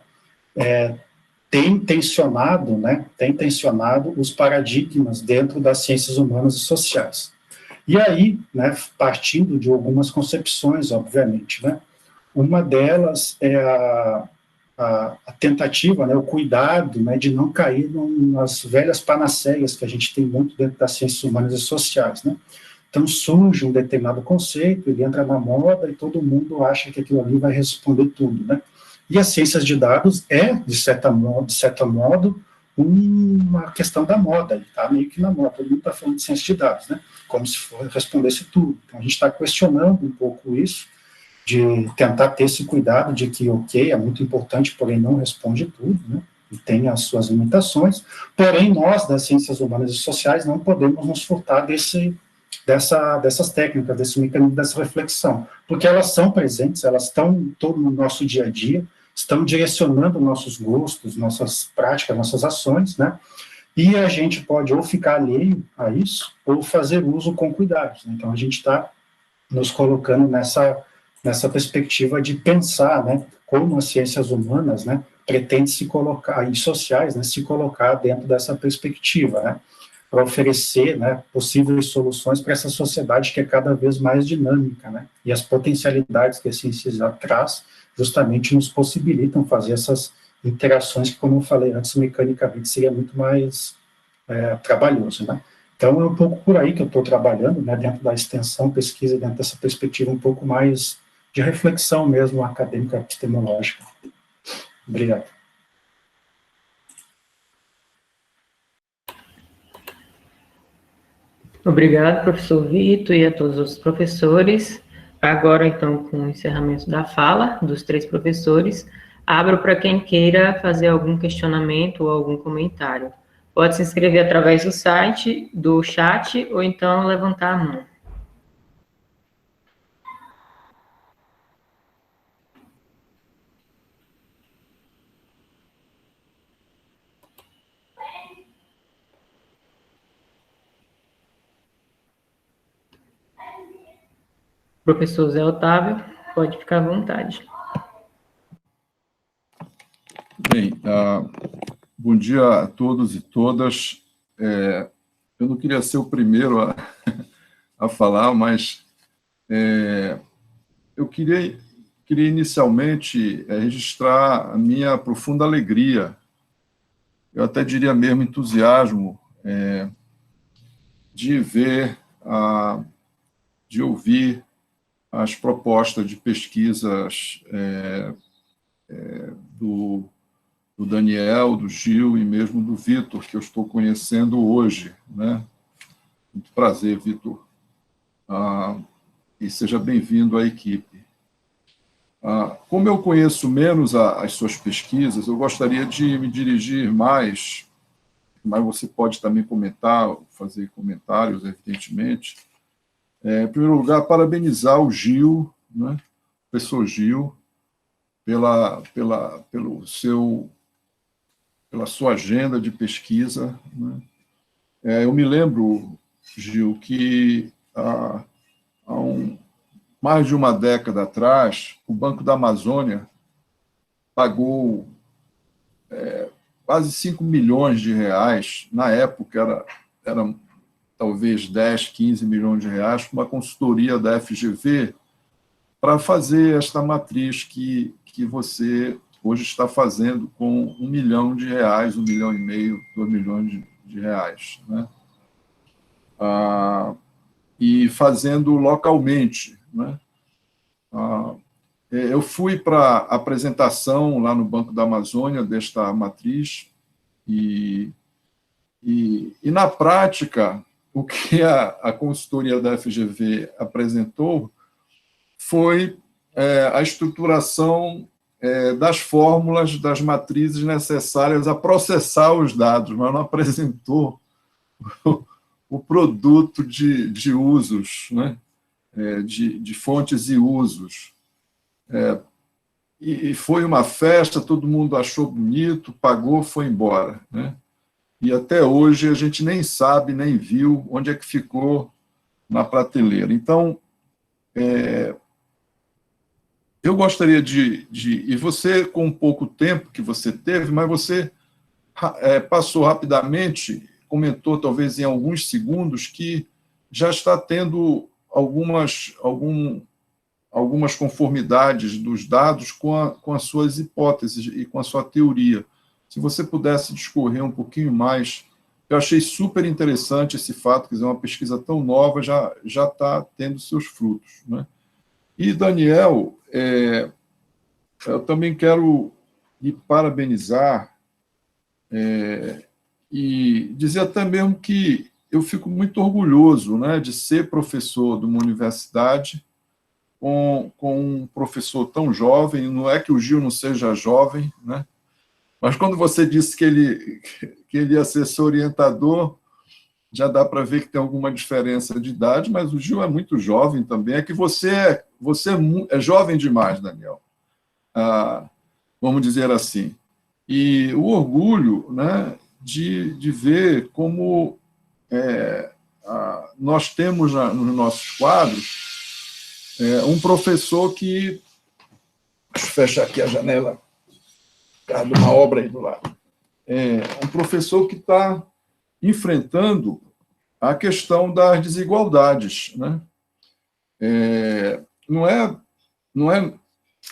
tem tensionado os paradigmas dentro das ciências humanas e sociais. E aí, né, partindo de algumas concepções, obviamente, né, uma delas é a tentativa, né, o cuidado, né, de não cair nas velhas panaceias que a gente tem muito dentro das ciências humanas e sociais, né. Então surge um determinado conceito, ele entra na moda e todo mundo acha que aquilo ali vai responder tudo, né. E as ciências de dados de certo modo, uma questão da moda, ele está meio que na moda, todo mundo está falando de ciência de dados, né, como se respondesse tudo. Então a gente está questionando um pouco isso, de tentar ter esse cuidado de que, ok, é muito importante, porém não responde tudo, né, e tem as suas limitações, porém nós, das ciências humanas e sociais, não podemos nos furtar dessas técnicas, desse mecanismo, dessa reflexão, porque elas são presentes, elas estão todo no nosso dia a dia, estão direcionando nossos gostos, nossas práticas, nossas ações, né, e a gente pode ou ficar alheio a isso, ou fazer uso com cuidados. Então a gente está nos colocando nessa perspectiva de pensar, né, como as ciências humanas, né, pretendem se colocar, e sociais, né, se colocar dentro dessa perspectiva, né, para oferecer, né, possíveis soluções para essa sociedade que é cada vez mais dinâmica, né, e as potencialidades que a ciência traz justamente nos possibilitam fazer essas interações que, como eu falei antes, mecanicamente seria muito mais trabalhoso, né. Então, é um pouco por aí que eu estou trabalhando, né, dentro da extensão, pesquisa, dentro dessa perspectiva um pouco mais de reflexão mesmo acadêmica, epistemológica. Obrigado. Obrigado, professor Vitor, e a todos os professores. Agora, então, com o encerramento da fala dos 3 professores, abro para quem queira fazer algum questionamento ou algum comentário. Pode se inscrever através do site, do chat, ou então levantar a mão. Professor Zé Otávio, pode ficar à vontade. Bem, bom dia a todos e todas. Eu não queria ser o primeiro a falar, mas eu queria inicialmente registrar a minha profunda alegria, eu até diria mesmo entusiasmo, de ver, de ouvir as propostas de pesquisas do Daniel, do Gil e mesmo do Vitor, que eu estou conhecendo hoje, né? Muito prazer, Vitor. E seja bem-vindo à equipe. Como eu conheço menos as suas pesquisas, eu gostaria de me dirigir mais, mas você pode também comentar, fazer comentários, evidentemente. Em primeiro lugar, parabenizar o Gil, né? O professor Gil, pela sua agenda de pesquisa, né? Eu me lembro, Gil, que há mais de uma década atrás, o Banco da Amazônia pagou quase 5 milhões de reais, na época era talvez 10, 15 milhões de reais, para uma consultoria da FGV, para fazer esta matriz que você hoje está fazendo com 1 milhão de reais, 1,5 milhão, 2 milhões de reais, né? E fazendo localmente, né? Eu fui para a apresentação lá no Banco da Amazônia desta matriz e na prática, o que a consultoria da FGV apresentou foi a estruturação das fórmulas das matrizes necessárias a processar os dados, mas não apresentou o produto de usos, né? De fontes e usos. E foi uma festa, todo mundo achou bonito, pagou, foi embora, né? E até hoje a gente nem sabe, nem viu onde é que ficou na prateleira. Então, eu gostaria e você, com pouco tempo que você teve, mas você passou rapidamente, comentou talvez em alguns segundos, que já está tendo algumas conformidades dos dados com as suas hipóteses e com a sua teoria. Se você pudesse discorrer um pouquinho mais, eu achei super interessante esse fato, quer dizer, uma pesquisa tão nova já está tendo seus frutos, né? E, Daniel, eu também quero lhe parabenizar e dizer até mesmo que eu fico muito orgulhoso, né, de ser professor de uma universidade com um professor tão jovem. Não é que o Gil não seja jovem, né? Mas quando você disse que ele ia ser seu orientador, já dá para ver que tem alguma diferença de idade, mas o Gil é muito jovem também. É que você é jovem demais, Daniel. Vamos dizer assim. E o orgulho, né, de ver como nós temos nos nossos quadros um professor que... Deixa eu fechar aqui a janela, por causa de uma obra aí do lado. Um professor que está enfrentando a questão das desigualdades, né? Não é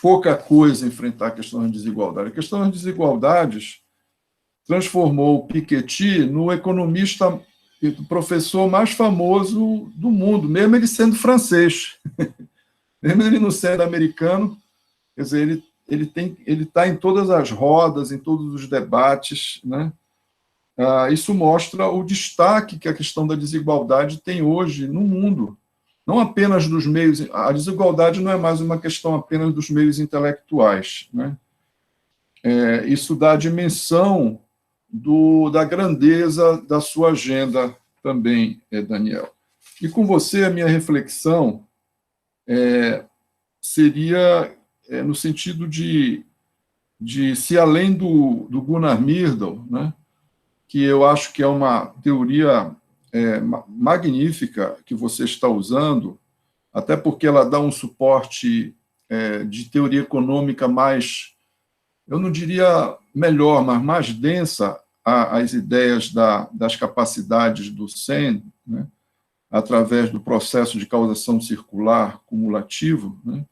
pouca coisa enfrentar a questão das desigualdades. A questão das desigualdades transformou o Piketty no economista e professor mais famoso do mundo, mesmo ele sendo francês. Mesmo ele não sendo americano, quer dizer, ele está em todas as rodas, em todos os debates, né? Isso mostra o destaque que a questão da desigualdade tem hoje no mundo. Não apenas dos meios... A desigualdade não é mais uma questão apenas dos meios intelectuais, né? Isso dá a dimensão da grandeza da sua agenda também, Daniel. E com você, a minha reflexão seria no sentido de se além do Gunnar Myrdal, né, que eu acho que é uma teoria magnífica que você está usando, até porque ela dá um suporte de teoria econômica mais, eu não diria melhor, mas mais densa às ideias das capacidades do Sen, né, através do processo de causação circular cumulativo, né?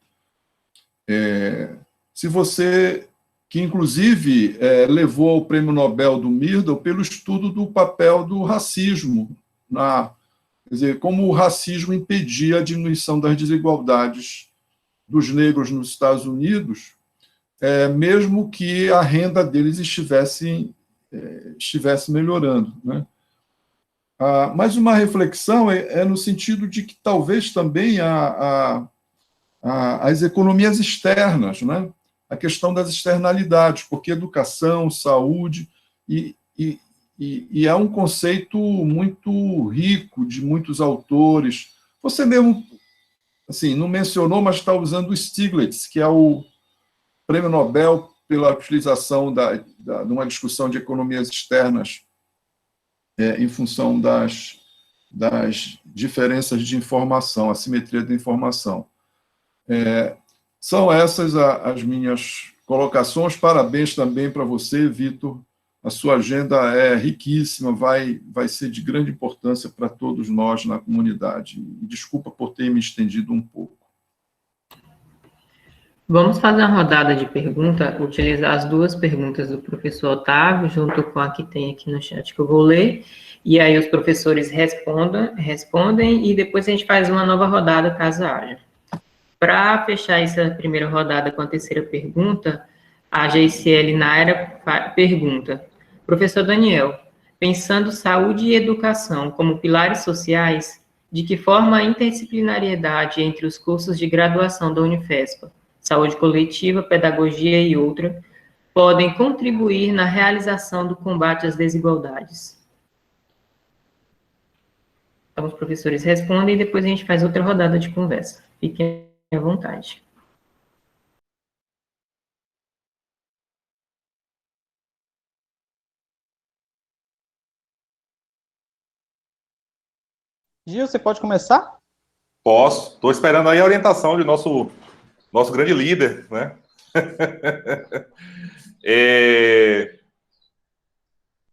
Se você, que inclusive levou o prêmio Nobel do Myrdal pelo estudo do papel do racismo, quer dizer, como o racismo impedia a diminuição das desigualdades dos negros nos Estados Unidos, mesmo que a renda deles estivesse melhorando, né? Mas uma reflexão no sentido de que talvez também as economias externas, né? A questão das externalidades, porque educação, saúde, e é um conceito muito rico de muitos autores. Você mesmo assim, não mencionou, mas está usando o Stiglitz, que é o prêmio Nobel pela utilização de uma discussão de economias externas em função das diferenças de informação, assimetria da informação. São essas as minhas colocações. Parabéns também para você, Vitor. A sua agenda é riquíssima, vai ser de grande importância para todos nós na comunidade. E desculpa por ter me estendido um pouco. Vamos fazer uma rodada de pergunta, utilizar as duas perguntas do professor Otávio, junto com a que tem aqui no chat, que eu vou ler, e aí os professores respondem, e depois a gente faz uma nova rodada, caso haja. Para fechar essa primeira rodada com a terceira pergunta, a GCL Naira pergunta: professor Daniel, pensando saúde e educação como pilares sociais, de que forma a interdisciplinariedade entre os cursos de graduação da Unifespa, saúde coletiva, pedagogia e outra, podem contribuir na realização do combate às desigualdades? Então, os professores respondem e depois a gente faz outra rodada de conversa. Fiquem à vontade. Gil, você pode começar? Posso. Estou esperando aí a orientação de nosso grande líder, né?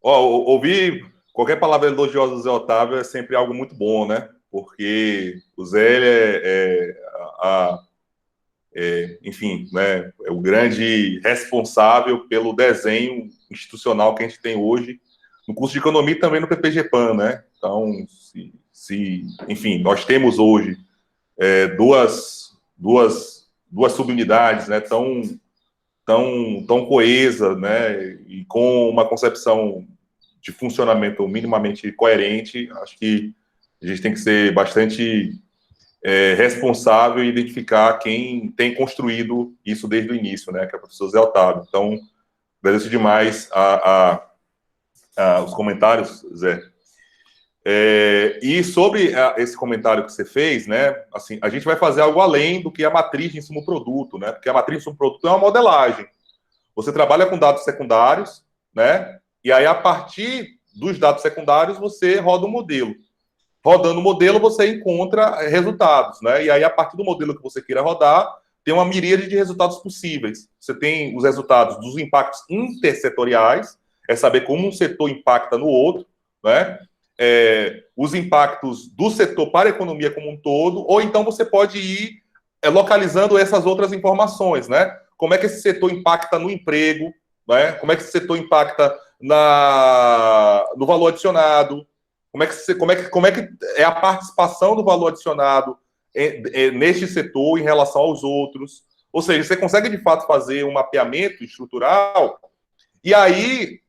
Ouvir qualquer palavra elogiosa do Zé Otávio é sempre algo muito bom, né? Porque o Zé, enfim, né, é o grande responsável pelo desenho institucional que a gente tem hoje no curso de economia e também no PPG-PAN, né? Então, enfim, nós temos hoje duas subunidades, né, tão coesa, né, e com uma concepção de funcionamento minimamente coerente. Acho que a gente tem que ser bastante responsável e identificar quem tem construído isso desde o início, né, que é o professor Zé Otávio. Então, agradeço demais os comentários, Zé. E sobre esse comentário que você fez, né, assim, a gente vai fazer algo além do que a matriz de insumo-produto, né, porque a matriz de insumo-produto é uma modelagem. Você trabalha com dados secundários, né, e aí a partir dos dados secundários você roda um modelo. Rodando o modelo você encontra resultados, né, e aí a partir do modelo que você queira rodar, tem uma miríade de resultados possíveis. Você tem os resultados dos impactos intersetoriais, é saber como um setor impacta no outro, né, os impactos do setor para a economia como um todo, ou então você pode ir localizando essas outras informações, né? Como é que esse setor impacta no emprego, né? Como é que esse setor impacta no valor adicionado, como é que é a participação do valor adicionado neste setor em relação aos outros. Ou seja, você consegue de fato fazer um mapeamento estrutural e aí,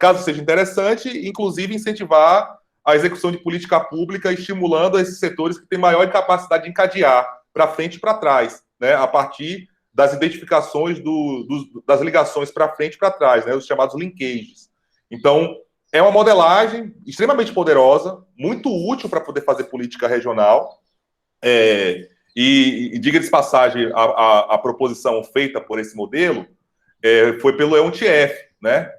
caso seja interessante, inclusive incentivar a execução de política pública, estimulando esses setores que têm maior capacidade de encadear para frente e para trás, né, a partir das identificações das ligações para frente e para trás, né, os chamados linkages. Então, é uma modelagem extremamente poderosa, muito útil para poder fazer política regional, e diga de passagem, a proposição feita por esse modelo foi pelo EONTF, né?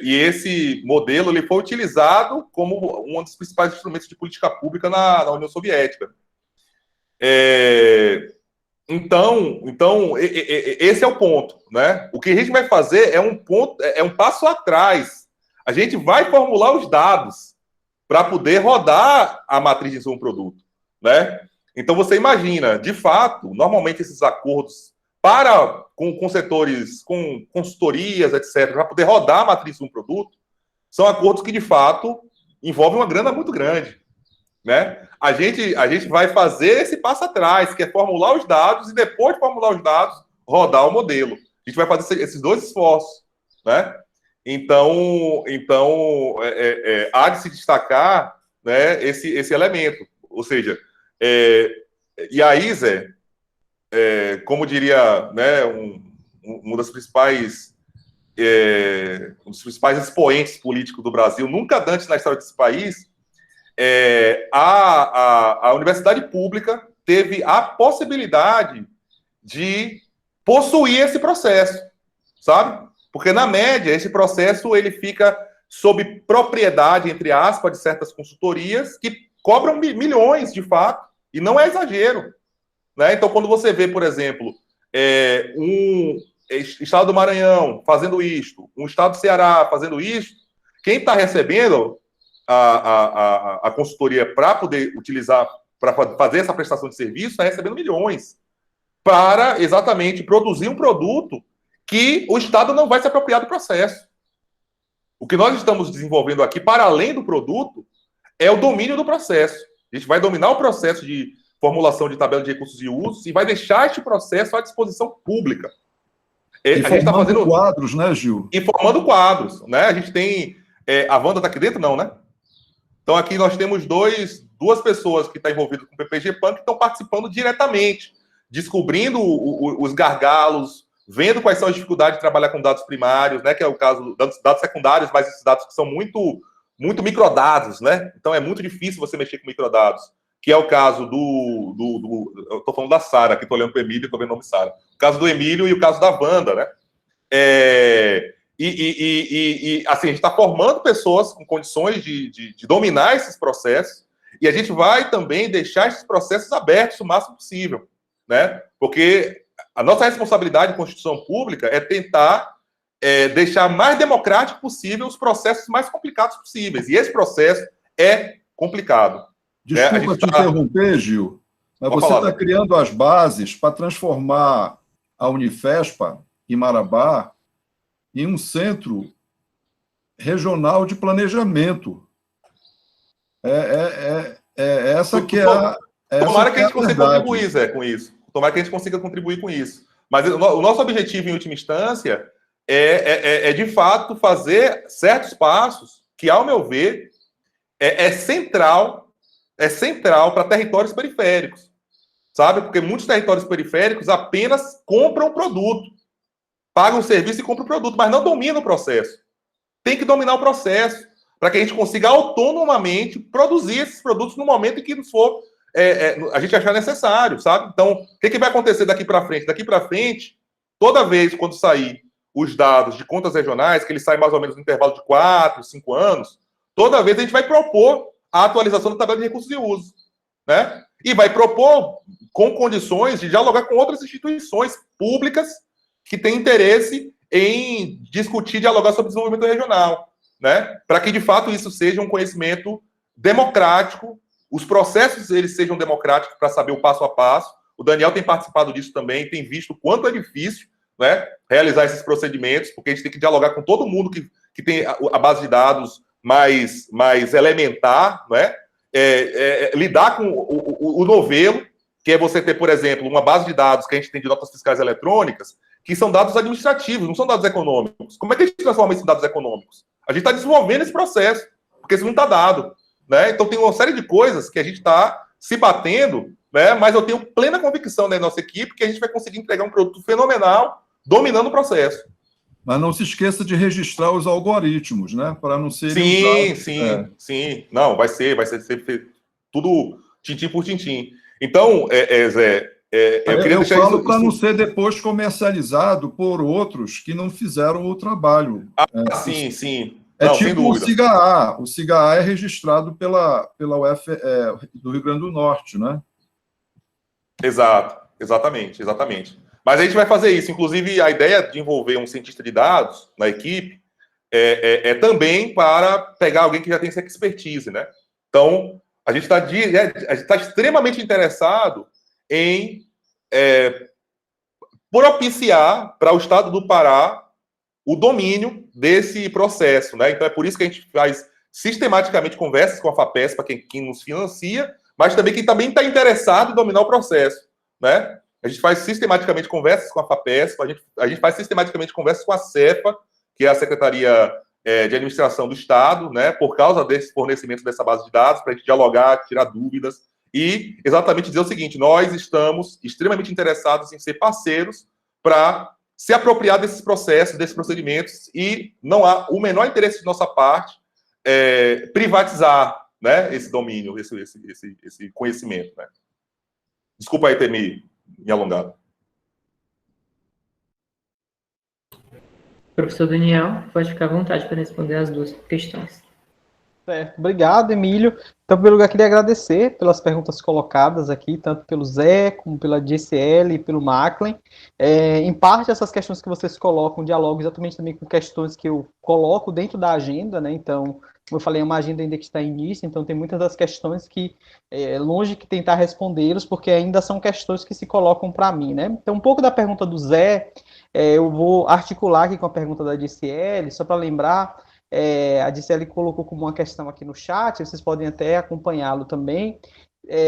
E esse modelo ele foi utilizado como um dos principais instrumentos de política pública na União Soviética. Então, esse é o ponto, né? O que a gente vai fazer é um passo atrás. A gente vai formular os dados para poder rodar a matriz de insumo-produto, né? Então, você imagina, de fato, normalmente esses acordos com setores, com consultorias, etc., para poder rodar a matriz de um produto, são acordos que, de fato, envolvem uma grana muito grande, né? A gente vai fazer esse passo atrás, que é formular os dados e, depois de formular os dados, rodar o modelo. A gente vai fazer esses dois esforços, né? Então há de se destacar, né, esse elemento. Ou seja, e aí, Zé, como diria, né, um dos principais expoentes políticos do Brasil, nunca antes na história desse país, a universidade pública teve a possibilidade de possuir esse processo, sabe? Porque, na média, esse processo ele fica sob propriedade, entre aspas, de certas consultorias que cobram milhões, de fato, e não é exagero. Né? Então, quando você vê, por exemplo, um estado do Maranhão fazendo isto, um estado do Ceará fazendo isto, quem está recebendo a consultoria para poder utilizar, para fazer essa prestação de serviço, está recebendo milhões para exatamente produzir um produto que o Estado não vai se apropriar do processo. O que nós estamos desenvolvendo aqui, para além do produto, é o domínio do processo. A gente vai dominar o processo de formulação de tabela de recursos e usos e vai deixar este processo à disposição pública. E a gente está fazendo quadros, né, Gil? E formando quadros, né? A gente tem... a Wanda está aqui dentro? Não, né? Então, aqui nós temos duas pessoas que estão envolvidas com o PPG-PAN que estão participando diretamente, descobrindo os gargalos, vendo quais são as dificuldades de trabalhar com dados primários, né? Que é o caso dos dados secundários, mas esses dados que são muito, muito microdados, né? Então é muito difícil você mexer com microdados, que é o caso eu estou falando da Sara, aqui estou olhando para o Emílio e estou vendo o nome Sara. O caso do Emílio e o caso da Wanda, né? Assim, a gente está formando pessoas com condições de dominar esses processos, e a gente vai também deixar esses processos abertos o máximo possível, né? Porque a nossa responsabilidade em Constituição Pública é tentar deixar mais democrático possível os processos mais complicados possíveis. E esse processo é complicado. Desculpa te interromper, Gil, mas você está criando as bases para transformar a Unifespa, em Marabá, em um centro regional de planejamento. Essa que é a Tomara que a gente consiga contribuir, Zé, com isso. Tomara que a gente consiga contribuir com isso. Mas o nosso objetivo, em última instância, de fato, fazer certos passos que, ao meu ver, é central para territórios periféricos, sabe? Porque muitos territórios periféricos apenas compram o produto, pagam o serviço e compram o produto, mas não dominam o processo. Tem que dominar o processo para que a gente consiga autonomamente produzir esses produtos no momento em que nos for a gente achar necessário, sabe? Então, o que vai acontecer daqui para frente? Daqui para frente, toda vez quando sair os dados de contas regionais, que eles saem mais ou menos no intervalo de 4, 5 anos, toda vez a gente vai propor a atualização da tabela de recursos de uso, né? E vai propor com condições de dialogar com outras instituições públicas que têm interesse em discutir, dialogar sobre desenvolvimento regional, né? Para que, de fato, isso seja um conhecimento democrático, os processos eles sejam democráticos para saber o passo a passo. O Daniel tem participado disso também, tem visto o quanto é difícil, né, realizar esses procedimentos, porque a gente tem que dialogar com todo mundo que tem a base de dados mais elementar, né? Lidar com o novelo, que é você ter, por exemplo, uma base de dados que a gente tem de notas fiscais eletrônicas, que são dados administrativos, não são dados econômicos. Como é que a gente transforma isso em dados econômicos? A gente está desenvolvendo esse processo, porque isso não está dado, né? Então tem uma série de coisas que a gente está se batendo, né? Mas eu tenho plena convicção da nossa equipe que a gente vai conseguir entregar um produto fenomenal, dominando o processo. Mas não se esqueça de registrar os algoritmos, né? Para não serem Sim. Não, vai ser tudo tintim por tintim. Então, Zé, eu queria deixar falo para não ser depois comercializado por outros que não fizeram o trabalho. Sim. É não, tipo o SIGA-A. O SIGA-A é registrado pela UF do Rio Grande do Norte, né? Exatamente. Mas a gente vai fazer isso. Inclusive, a ideia de envolver um cientista de dados na equipe é também para pegar alguém que já tem essa expertise, né? Então, a gente está extremamente interessado em propiciar para o Estado do Pará o domínio desse processo, né? Então, é por isso que a gente faz sistematicamente conversas com a FAPESP, para quem nos financia, mas também quem também está interessado em dominar o processo, né? A gente faz sistematicamente conversas com a FAPESP, a gente faz sistematicamente conversas com a CEPA, que é a Secretaria de Administração do Estado, né? Por causa desse fornecimento dessa base de dados, para a gente dialogar, tirar dúvidas e exatamente dizer o seguinte: nós estamos extremamente interessados em ser parceiros para se apropriar desses processos, desses procedimentos, e não há o menor interesse de nossa parte privatizar, né, esse domínio, esse conhecimento, né? Desculpa aí ter me alongado. Professor Daniel, pode ficar à vontade para responder as duas questões. Certo. Obrigado, Emílio. Então, em primeiro lugar, queria agradecer pelas perguntas colocadas aqui, tanto pelo Zé, como pela GCL e pelo Maclen. Em parte, essas questões que vocês colocam dialogam exatamente também com questões que eu coloco dentro da agenda, né? Então, como eu falei, é uma agenda ainda que está em início, então tem muitas das questões que, longe de tentar respondê-los, porque ainda são questões que se colocam para mim, né? Então, um pouco da pergunta do Zé, eu vou articular aqui com a pergunta da GCL, só para lembrar. A DCL colocou como uma questão aqui no chat, vocês podem até acompanhá-lo também,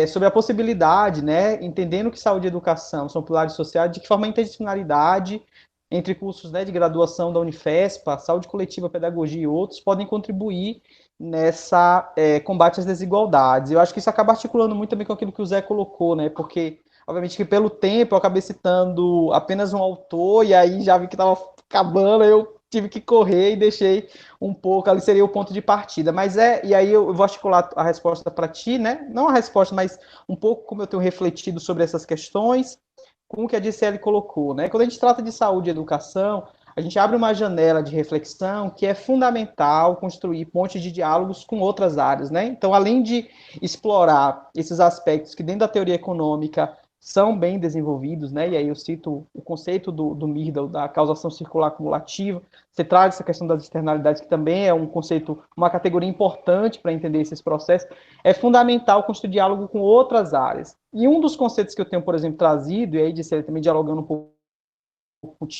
sobre a possibilidade, né, entendendo que saúde e educação são pilares sociais, de que forma a interdisciplinaridade entre cursos, né, de graduação da Unifespa, saúde coletiva, pedagogia e outros, podem contribuir nessa combate às desigualdades. Eu acho que isso acaba articulando muito também com aquilo que o Zé colocou, né, porque, obviamente, que pelo tempo eu acabei citando apenas um autor, e aí já vi que estava acabando, eu tive que correr e deixei um pouco, ali seria o ponto de partida. Mas e aí eu vou articular a resposta para ti, né? Não a resposta, mas um pouco como eu tenho refletido sobre essas questões, com o que a DCL colocou, né? Quando a gente trata de saúde e educação, a gente abre uma janela de reflexão que é fundamental construir pontes de diálogos com outras áreas, né? Então, além de explorar esses aspectos que dentro da teoria econômica são bem desenvolvidos, né? E aí eu cito o conceito do Myrdal, da causação circular cumulativa. Você traz essa questão das externalidades, que também é um conceito, uma categoria importante para entender esses processos. É fundamental construir diálogo com outras áreas. E um dos conceitos que eu tenho, por exemplo, trazido, e aí disse ele também dialogando um pouco,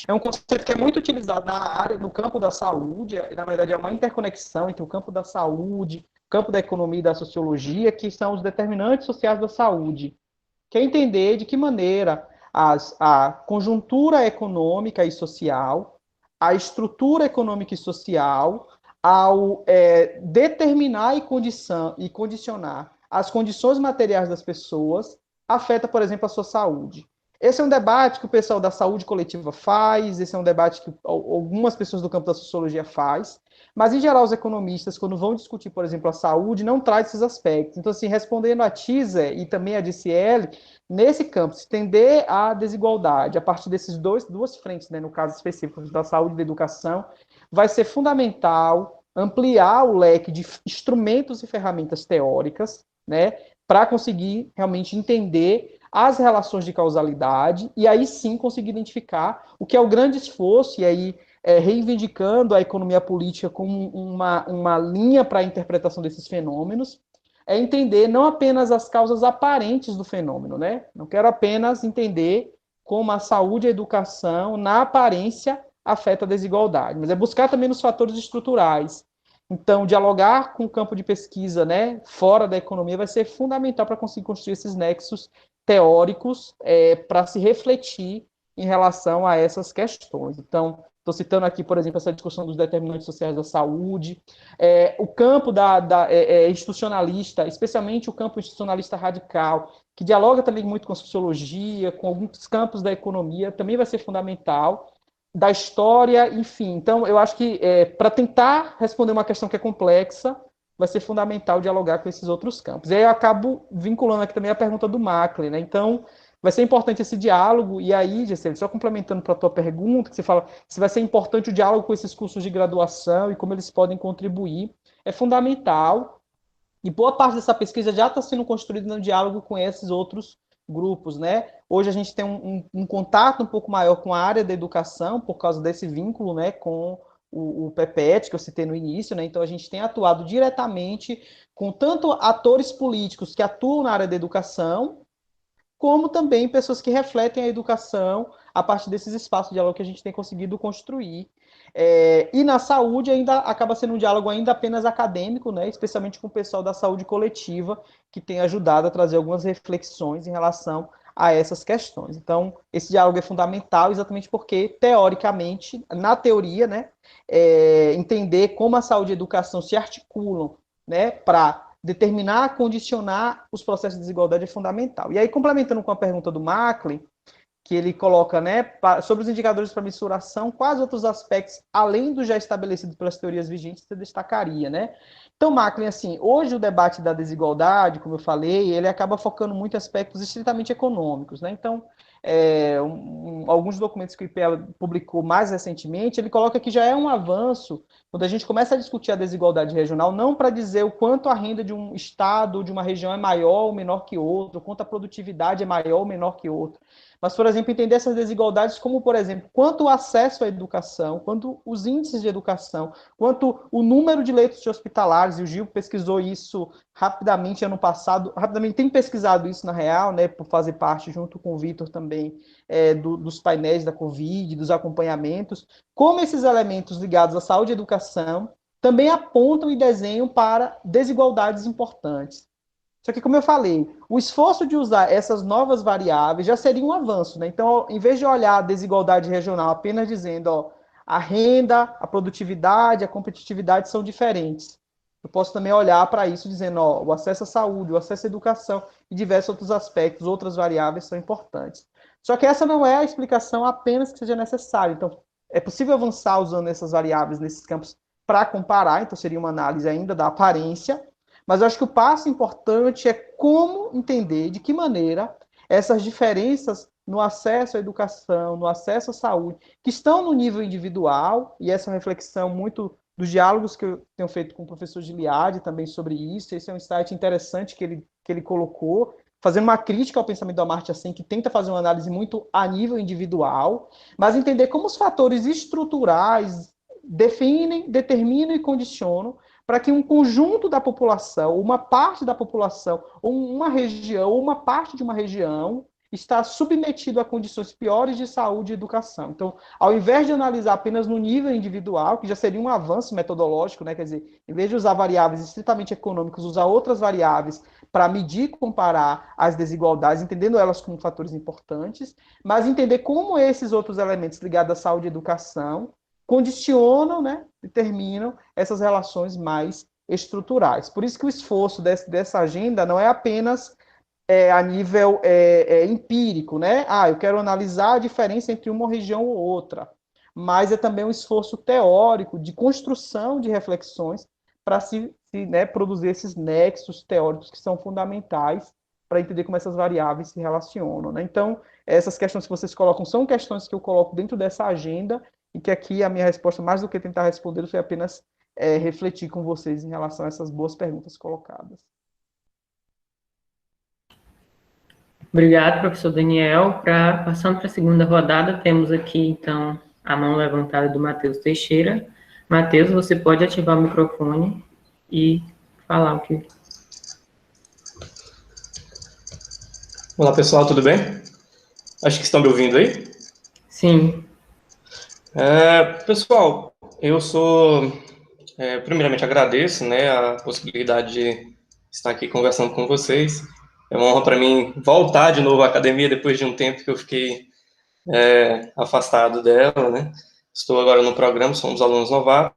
é um conceito que é muito utilizado na área, no campo da saúde, e na verdade é uma interconexão entre o campo da saúde, o campo da economia e da sociologia, que são os determinantes sociais da saúde, que é entender de que maneira a conjuntura econômica e social, a estrutura econômica e social, ao determinar e condicionar as condições materiais das pessoas, afeta, por exemplo, a sua saúde. Esse é um debate que o pessoal da saúde coletiva faz, esse é um debate que algumas pessoas do campo da sociologia faz, mas, em geral, os economistas, quando vão discutir, por exemplo, a saúde, não trazem esses aspectos. Então, assim, respondendo a Tisa e também a DCL, nesse campo, se estender a desigualdade a partir desses duas frentes, né, no caso específico da saúde e da educação, vai ser fundamental ampliar o leque de instrumentos e ferramentas teóricas, né, para conseguir realmente entender as relações de causalidade e aí sim conseguir identificar o que é o grande esforço, e aí reivindicando a economia política como uma linha para a interpretação desses fenômenos, é entender não apenas as causas aparentes do fenômeno, né? Não quero apenas entender como a saúde e a educação, na aparência, afeta a desigualdade, mas é buscar também nos fatores estruturais. Então, dialogar com o campo de pesquisa, né, fora da economia, vai ser fundamental para conseguir construir esses nexos teóricos para se refletir em relação a essas questões. Então, estou citando aqui, por exemplo, essa discussão dos determinantes sociais da saúde, o campo institucionalista, especialmente o campo institucionalista radical, que dialoga também muito com a sociologia, com alguns campos da economia, também vai ser fundamental, da história, enfim. Então, eu acho que para tentar responder uma questão que é complexa, vai ser fundamental dialogar com esses outros campos. E aí eu acabo vinculando aqui também a pergunta do Macklin, né? Então, vai ser importante esse diálogo, e aí, Gisele, só complementando para a tua pergunta, que você fala se vai ser importante o diálogo com esses cursos de graduação e como eles podem contribuir, é fundamental, e boa parte dessa pesquisa já está sendo construída no diálogo com esses outros grupos, né? Hoje a gente tem um contato um pouco maior com a área da educação, por causa desse vínculo, né, com o PEPET, que eu citei no início, né? Então a gente tem atuado diretamente com tanto atores políticos que atuam na área da educação, como também pessoas que refletem a educação a partir desses espaços de diálogo que a gente tem conseguido construir. E na saúde ainda acaba sendo um diálogo ainda apenas acadêmico, né, especialmente com o pessoal da saúde coletiva, que tem ajudado a trazer algumas reflexões em relação a essas questões. Então, esse diálogo é fundamental exatamente porque, teoricamente, na teoria, né, entender como a saúde e a educação se articulam, né, para determinar, condicionar os processos de desigualdade é fundamental. E aí, complementando com a pergunta do Macklin, que ele coloca, né, sobre os indicadores para mensuração, quais outros aspectos, além do já estabelecido pelas teorias vigentes, você destacaria, né? Então, Macklin, assim, hoje o debate da desigualdade, como eu falei, ele acaba focando muito em aspectos estritamente econômicos, né? Então, alguns documentos que o IPEA publicou mais recentemente, ele coloca que já é um avanço quando a gente começa a discutir a desigualdade regional, não para dizer o quanto a renda de um estado ou de uma região é maior ou menor que outro, quanto a produtividade é maior ou menor que outro, mas, por exemplo, entender essas desigualdades como, por exemplo, quanto o acesso à educação, quanto os índices de educação, quanto o número de leitos de hospitalares, e o Gil pesquisou isso rapidamente ano passado, rapidamente tem pesquisado isso na real, né, por fazer parte, junto com o Vitor também, dos painéis da Covid, dos acompanhamentos, como esses elementos ligados à saúde e educação também apontam e desenham para desigualdades importantes. Só que, como eu falei, o esforço de usar essas novas variáveis já seria um avanço, né? Então, em vez de olhar a desigualdade regional apenas dizendo, ó, a renda, a produtividade, a competitividade são diferentes, eu posso também olhar para isso dizendo, ó, o acesso à saúde, o acesso à educação e diversos outros aspectos, outras variáveis são importantes. Só que essa não é a explicação apenas que seja necessária. Então, É possível avançar usando essas variáveis nesses campos para comparar, então seria uma análise ainda da aparência, mas eu acho que o passo importante é como entender de que maneira essas diferenças no acesso à educação, no acesso à saúde, que estão no nível individual, e essa é uma reflexão muito dos diálogos que eu tenho feito com o professor Giliad também sobre isso, esse é um insight interessante que ele colocou, fazendo uma crítica ao pensamento do Amartya Sen, que tenta fazer uma análise muito a nível individual, mas entender como os fatores estruturais definem, determinam e condicionam para que um conjunto da população, uma parte da população, ou uma região, ou uma parte de uma região, está submetido a condições piores de saúde e educação. Então, ao invés de analisar apenas no nível individual, que já seria um avanço metodológico, né? Quer dizer, em vez de usar variáveis estritamente econômicas, usar outras variáveis para medir e comparar as desigualdades, entendendo elas como fatores importantes, mas entender como esses outros elementos ligados à saúde e educação condicionam, né, determinam essas relações mais estruturais. Por isso que o esforço dessa agenda não é apenas a nível empírico, né? Eu quero analisar a diferença entre uma região ou outra, mas é também um esforço teórico de construção de reflexões para né, produzir esses nexos teóricos que são fundamentais para entender como essas variáveis se relacionam, né? Então, essas questões que vocês colocam são questões que eu coloco dentro dessa agenda e que aqui a minha resposta, mais do que tentar responder, foi apenas refletir com vocês em relação a essas boas perguntas colocadas. Obrigado, professor Daniel. Passando para a segunda rodada, temos aqui, então, a mão levantada do Matheus Teixeira. Matheus, você pode ativar o microfone e falar o que... Olá, pessoal, tudo bem? Acho que estão me ouvindo aí? Sim. Pessoal, eu sou... primeiramente, agradeço, né, a possibilidade de estar aqui conversando com vocês. É uma honra para mim voltar de novo à academia depois de um tempo que eu fiquei afastado dela, né? Estou agora no programa, somos alunos novatos.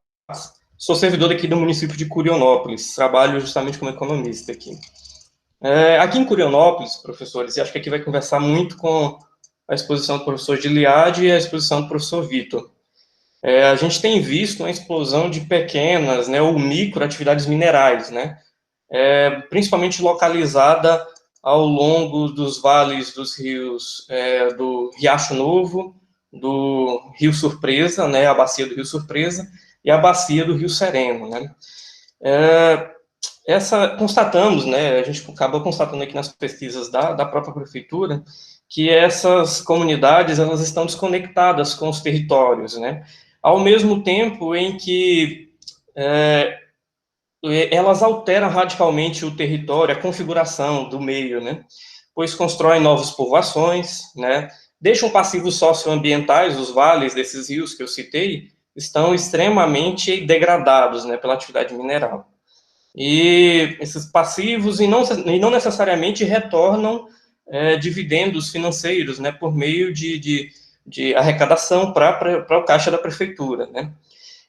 Sou servidor aqui do município de Curionópolis, trabalho justamente como economista aqui. Aqui em Curionópolis, professores, e acho que aqui vai conversar muito com a exposição do professor Giliad e a exposição do professor Vitor. A gente tem visto uma explosão de pequenas, né, ou micro atividades minerais, né? Principalmente localizada ao longo dos vales dos rios do Riacho Novo, do Rio Surpresa, né, a bacia do Rio Surpresa, e a bacia do Rio Sereno, né. Constatamos, né, a gente acaba constatando aqui nas pesquisas da própria prefeitura, que essas comunidades, elas estão desconectadas com os territórios, né, ao mesmo tempo em que elas alteram radicalmente o território, a configuração do meio, né, pois constroem novas povoações, né, deixam passivos socioambientais, os vales desses rios que eu citei, estão extremamente degradados, né, pela atividade mineral. E esses passivos, e não necessariamente retornam dividendos financeiros, né, por meio de arrecadação para o caixa da prefeitura, né.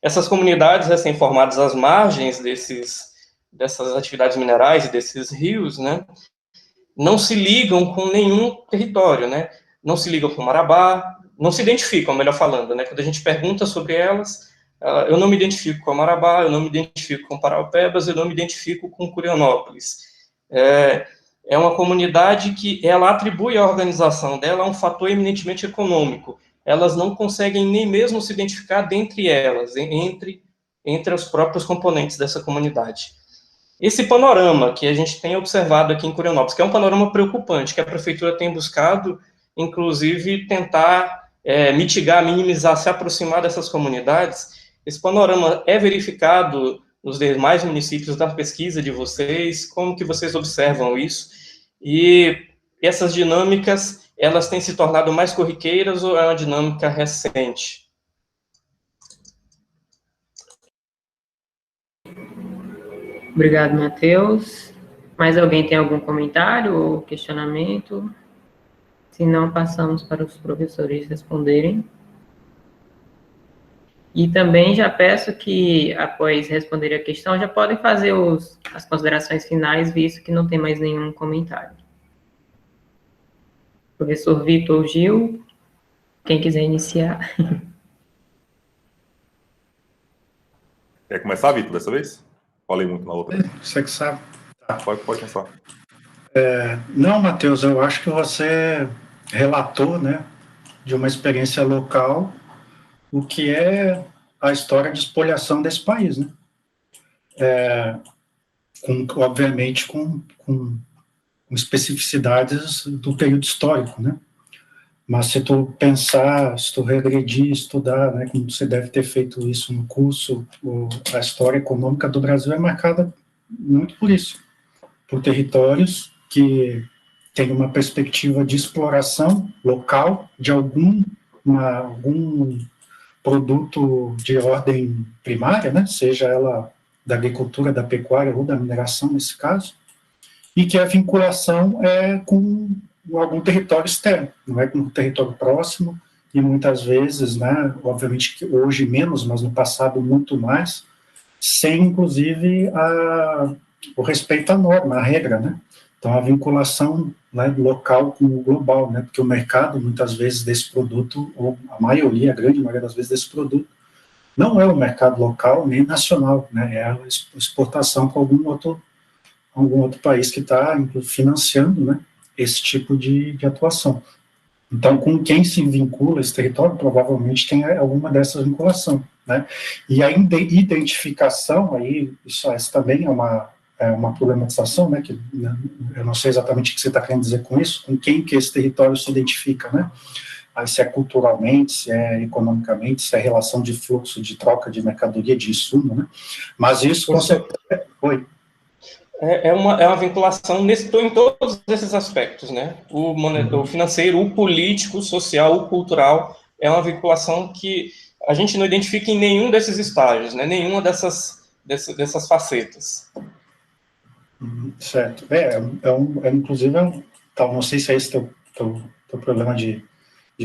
Essas comunidades recém-formadas às margens dessas atividades minerais e desses rios, né, não se ligam com nenhum território, né, não se ligam com Marabá, não se identificam, melhor falando, né, quando a gente pergunta sobre elas, eu não me identifico com Marabá, eu não me identifico com Paraupebas, eu não me identifico com Curionópolis. É uma comunidade que ela atribui à organização dela um fator eminentemente econômico. Elas não conseguem nem mesmo se identificar dentre elas, entre os próprios componentes dessa comunidade. Esse panorama que a gente tem observado aqui em Curionópolis, que é um panorama preocupante, que a prefeitura tem buscado, inclusive, tentar mitigar, minimizar, se aproximar dessas comunidades. Esse panorama é verificado nos demais municípios da pesquisa de vocês? Como que vocês observam isso? E essas dinâmicas, elas têm se tornado mais corriqueiras ou é uma dinâmica recente? Obrigado, Matheus. Mais alguém tem algum comentário ou questionamento? Se não, passamos para os professores responderem. E também já peço que, após responder a questão, já podem fazer as considerações finais, visto que não tem mais nenhum comentário. Professor Vitor Gil, quem quiser iniciar. Quer começar, Vitor, dessa vez? Falei muito na outra. Você que sabe. Tá. Pode começar. Não, Matheus, eu acho que você relatou, né, de uma experiência local, o que é a história de espoliação desse país, né? Obviamente, com especificidades do período histórico, né? Mas se tu pensar, se tu regredir, estudar, né, como você deve ter feito isso no curso, a história econômica do Brasil é marcada muito por isso, por territórios que têm uma perspectiva de exploração local de algum produto de ordem primária, né, seja ela da agricultura, da pecuária ou da mineração, nesse caso, e que a vinculação é com algum território externo, não é com o território próximo, e muitas vezes, né, obviamente que hoje menos, mas no passado muito mais, sem inclusive o respeito à norma, à regra, né? Então a vinculação, né, local com o global, né? Porque o mercado muitas vezes desse produto, ou a maioria, a grande maioria das vezes desse produto, não é o mercado local nem nacional, né? É a exportação para algum outro país que está financiando, né, esse tipo de atuação. Então, com quem se vincula esse território, provavelmente tem alguma dessas vinculação, né? E a identificação, aí, isso também é uma problematização, né, que eu não sei exatamente o que você está querendo dizer com isso, com quem que esse território se identifica, né? Aí, se é culturalmente, se é economicamente, se é relação de fluxo, de troca de mercadoria, de insumo, né? Mas isso, com certeza... Oi. É uma vinculação em todos esses aspectos, né? O financeiro, o político, o social, o cultural, é uma vinculação que a gente não identifica em nenhum desses estágios, né? Nenhuma dessas facetas. Certo. Inclusive, não sei se é esse teu problema de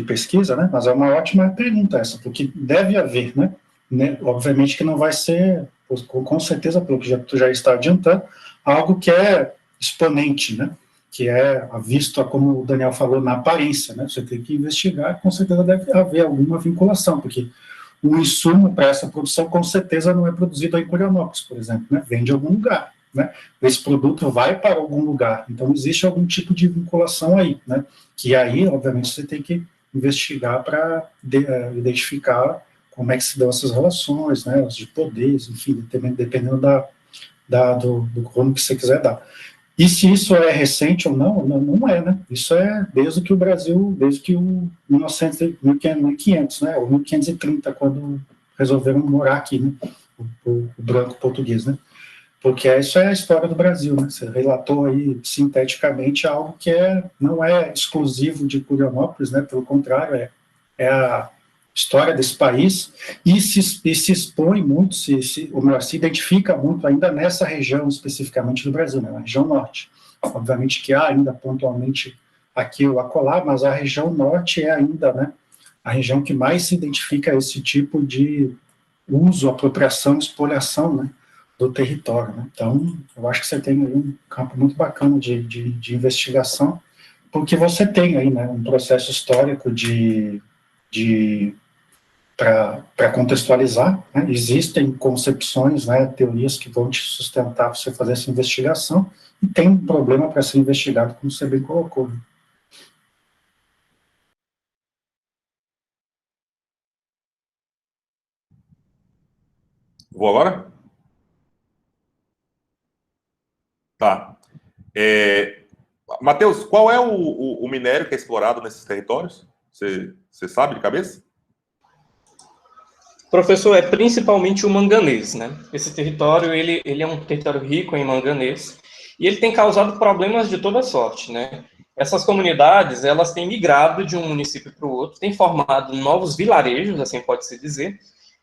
pesquisa, né? Mas é uma ótima pergunta essa, porque deve haver, né? Obviamente que não vai ser, com certeza, pelo que tu já está adiantando, algo que é exponente, né? Que é visto, como o Daniel falou, na aparência, né? Você tem que investigar, com certeza deve haver alguma vinculação, porque o insumo para essa produção, com certeza, não é produzido em Florianópolis, por exemplo, né? Vem de algum lugar, né? Esse produto vai para algum lugar, então existe algum tipo de vinculação aí, né? Que aí, obviamente, você tem que investigar para identificar como é que se dão essas relações, né? De poderes, enfim, dependendo do rumo que você quiser dar. E se isso é recente ou não, não é, né? Isso é desde que o Brasil, desde que o 1500, né? Ou 1530, quando resolveram morar aqui, né? O branco português, né? Porque isso é a história do Brasil, né? Você relatou aí sinteticamente algo que não é exclusivo de Florianópolis, né? Pelo contrário, é a história desse país e se expõe muito, se identifica muito ainda nessa região especificamente do Brasil, né? Na região norte. Obviamente que há ainda pontualmente aqui ou acolá, mas a região norte é ainda, né, a região que mais se identifica a esse tipo de uso, apropriação, espoliação, né, do território, né? Então, eu acho que você tem aí um campo muito bacana de investigação, porque você tem aí, né, um processo histórico para contextualizar, né? Existem concepções, né, teorias que vão te sustentar para você fazer essa investigação, e tem um problema para ser investigado, como você bem colocou. Né? Vou agora? Tá. Matheus, qual é o minério que é explorado nesses territórios? Você sabe de cabeça? Professor, é principalmente o manganês, né? Esse território, ele é um território rico em manganês, e ele tem causado problemas de toda sorte, né? Essas comunidades, elas têm migrado de um município para o outro, têm formado novos vilarejos, assim pode-se dizer,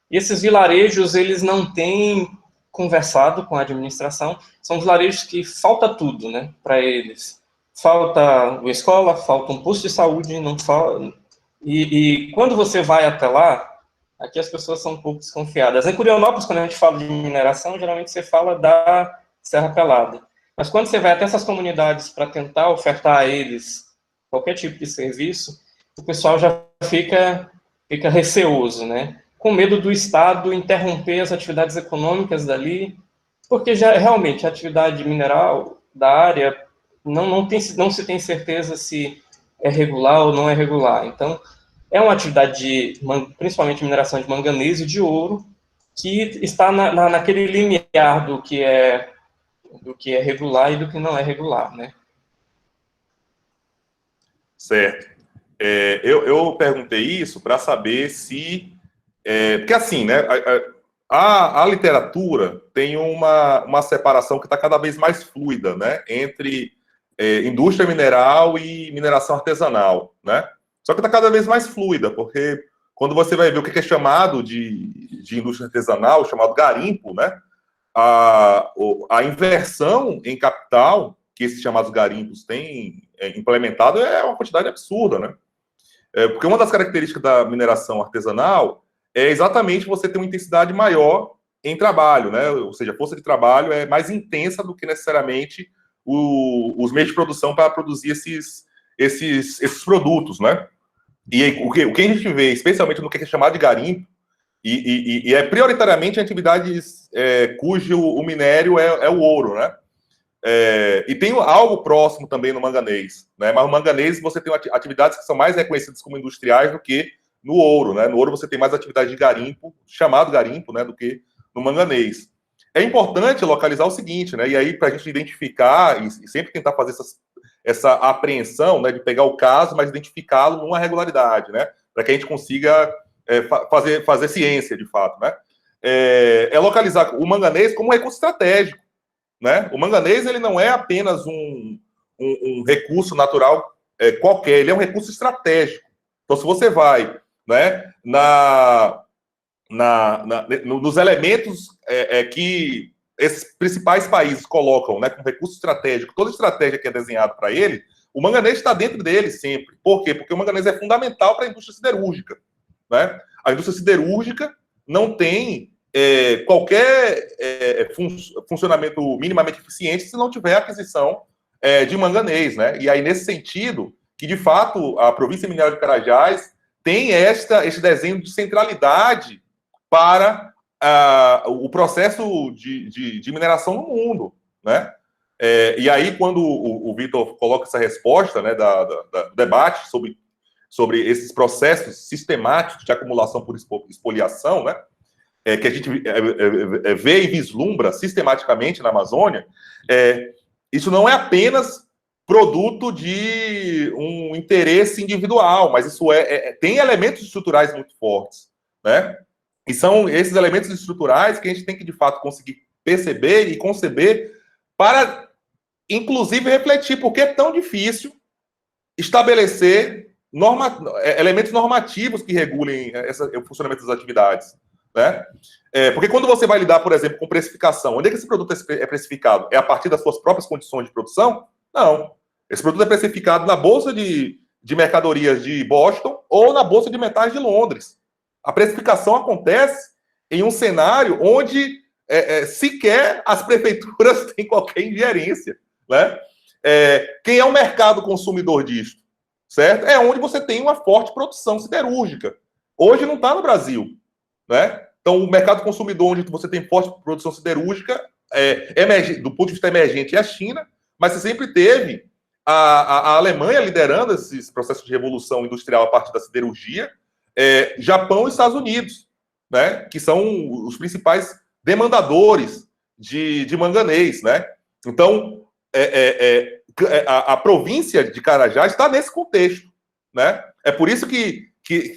e esses vilarejos, eles não têm conversado com a administração, são vilarejos que falta tudo, né, para eles. Falta uma escola, falta um posto de saúde, não falta... E quando você vai até lá, aqui as pessoas são um pouco desconfiadas. Em Curionópolis, quando a gente fala de mineração, geralmente você fala da Serra Pelada. Mas quando você vai até essas comunidades para tentar ofertar a eles qualquer tipo de serviço, o pessoal já fica receoso, né? com medo do Estado interromper as atividades econômicas dali, porque já realmente a atividade mineral da área não se tem certeza se é regular ou não é regular. Então, é uma atividade principalmente mineração de manganês e de ouro, que está naquele limiar do que é regular e do que não é regular, né? Certo. Eu perguntei isso para saber se... porque assim, né, a literatura tem uma separação que está cada vez mais fluida, né, entre indústria mineral e mineração artesanal, né? Só que está cada vez mais fluida, porque quando você vai ver o que é chamado de indústria artesanal, chamado garimpo, né, a inversão em capital que esses chamados garimpos têm implementado é uma quantidade absurda, né? Porque uma das características da mineração artesanal é exatamente você ter uma intensidade maior em trabalho, né? Ou seja, a força de trabalho é mais intensa do que necessariamente os meios de produção para produzir esses produtos, né? E aí, o que a gente vê, especialmente no que é chamado de garimpo, e é prioritariamente atividades cujo o minério é o ouro, né? E tem algo próximo também no manganês, né? Mas no manganês você tem atividades que são mais reconhecidas como industriais do que no ouro, né? No ouro você tem mais atividade de garimpo, chamado garimpo, né? Do que no manganês. É importante localizar o seguinte, né? E aí, para a gente identificar e sempre tentar fazer essa apreensão, né? De pegar o caso, mas identificá-lo numa regularidade, né? Para que a gente consiga fazer ciência, de fato, né? Localizar o manganês como um recurso estratégico, né? O manganês ele não é apenas um recurso natural qualquer, ele é um recurso estratégico. Então, se você vai, né, nos elementos que esses principais países colocam, né, como recurso estratégico, toda estratégia que é desenhada para ele, o manganês está dentro dele sempre. Por quê? Porque o manganês é fundamental para a indústria siderúrgica, né? A indústria siderúrgica não tem qualquer funcionamento minimamente eficiente se não tiver aquisição de manganês, né? E aí, nesse sentido, que de fato a província mineral de Carajás tem este desenho de centralidade para o processo de mineração no mundo, né? E aí, quando o Vitor coloca essa resposta, né, do debate sobre esses processos sistemáticos de acumulação por espoliação, né, que a gente vê e vislumbra sistematicamente na Amazônia, isso não é apenas produto de um interesse individual, mas isso tem elementos estruturais muito fortes, né? E são esses elementos estruturais que a gente tem que, de fato, conseguir perceber e conceber para, inclusive, refletir por que é tão difícil estabelecer elementos normativos que regulem o funcionamento das atividades, né? Porque quando você vai lidar, por exemplo, com precificação, onde é que esse produto é precificado? É a partir das suas próprias condições de produção? Não. Esse produto é precificado na Bolsa de Mercadorias de Boston ou na Bolsa de Metais de Londres. A precificação acontece em um cenário onde sequer as prefeituras têm qualquer ingerência, né? Quem é o mercado consumidor disto? Certo? É onde você tem uma forte produção siderúrgica. Hoje não está no Brasil, né? Então, o mercado consumidor onde você tem forte produção siderúrgica, do ponto de vista emergente, é a China, mas você sempre teve a Alemanha liderando esses processos de revolução industrial a partir da siderurgia, Japão e Estados Unidos, né? Que são os principais demandadores de manganês, né? Então, a província de Carajás está nesse contexto, né? É por isso que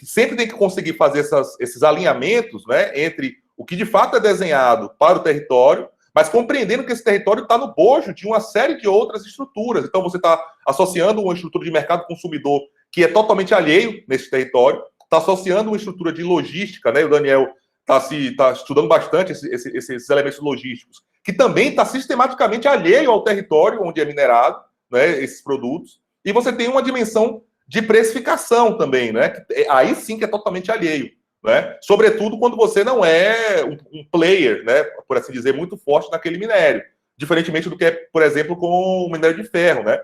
sempre tem que conseguir fazer esses alinhamentos, né, entre o que de fato é desenhado para o território, mas compreendendo que esse território está no bojo de uma série de outras estruturas. Então, você está associando uma estrutura de mercado consumidor que é totalmente alheio nesse território, está associando uma estrutura de logística, né? O Daniel está estudando bastante esses elementos logísticos, que também está sistematicamente alheio ao território onde é minerado, né, esses produtos. E você tem uma dimensão de precificação também, né? Aí sim que é totalmente alheio, né? Sobretudo quando você não é um player, né, por assim dizer, muito forte naquele minério, diferentemente do que é, por exemplo, com o minério de ferro, né?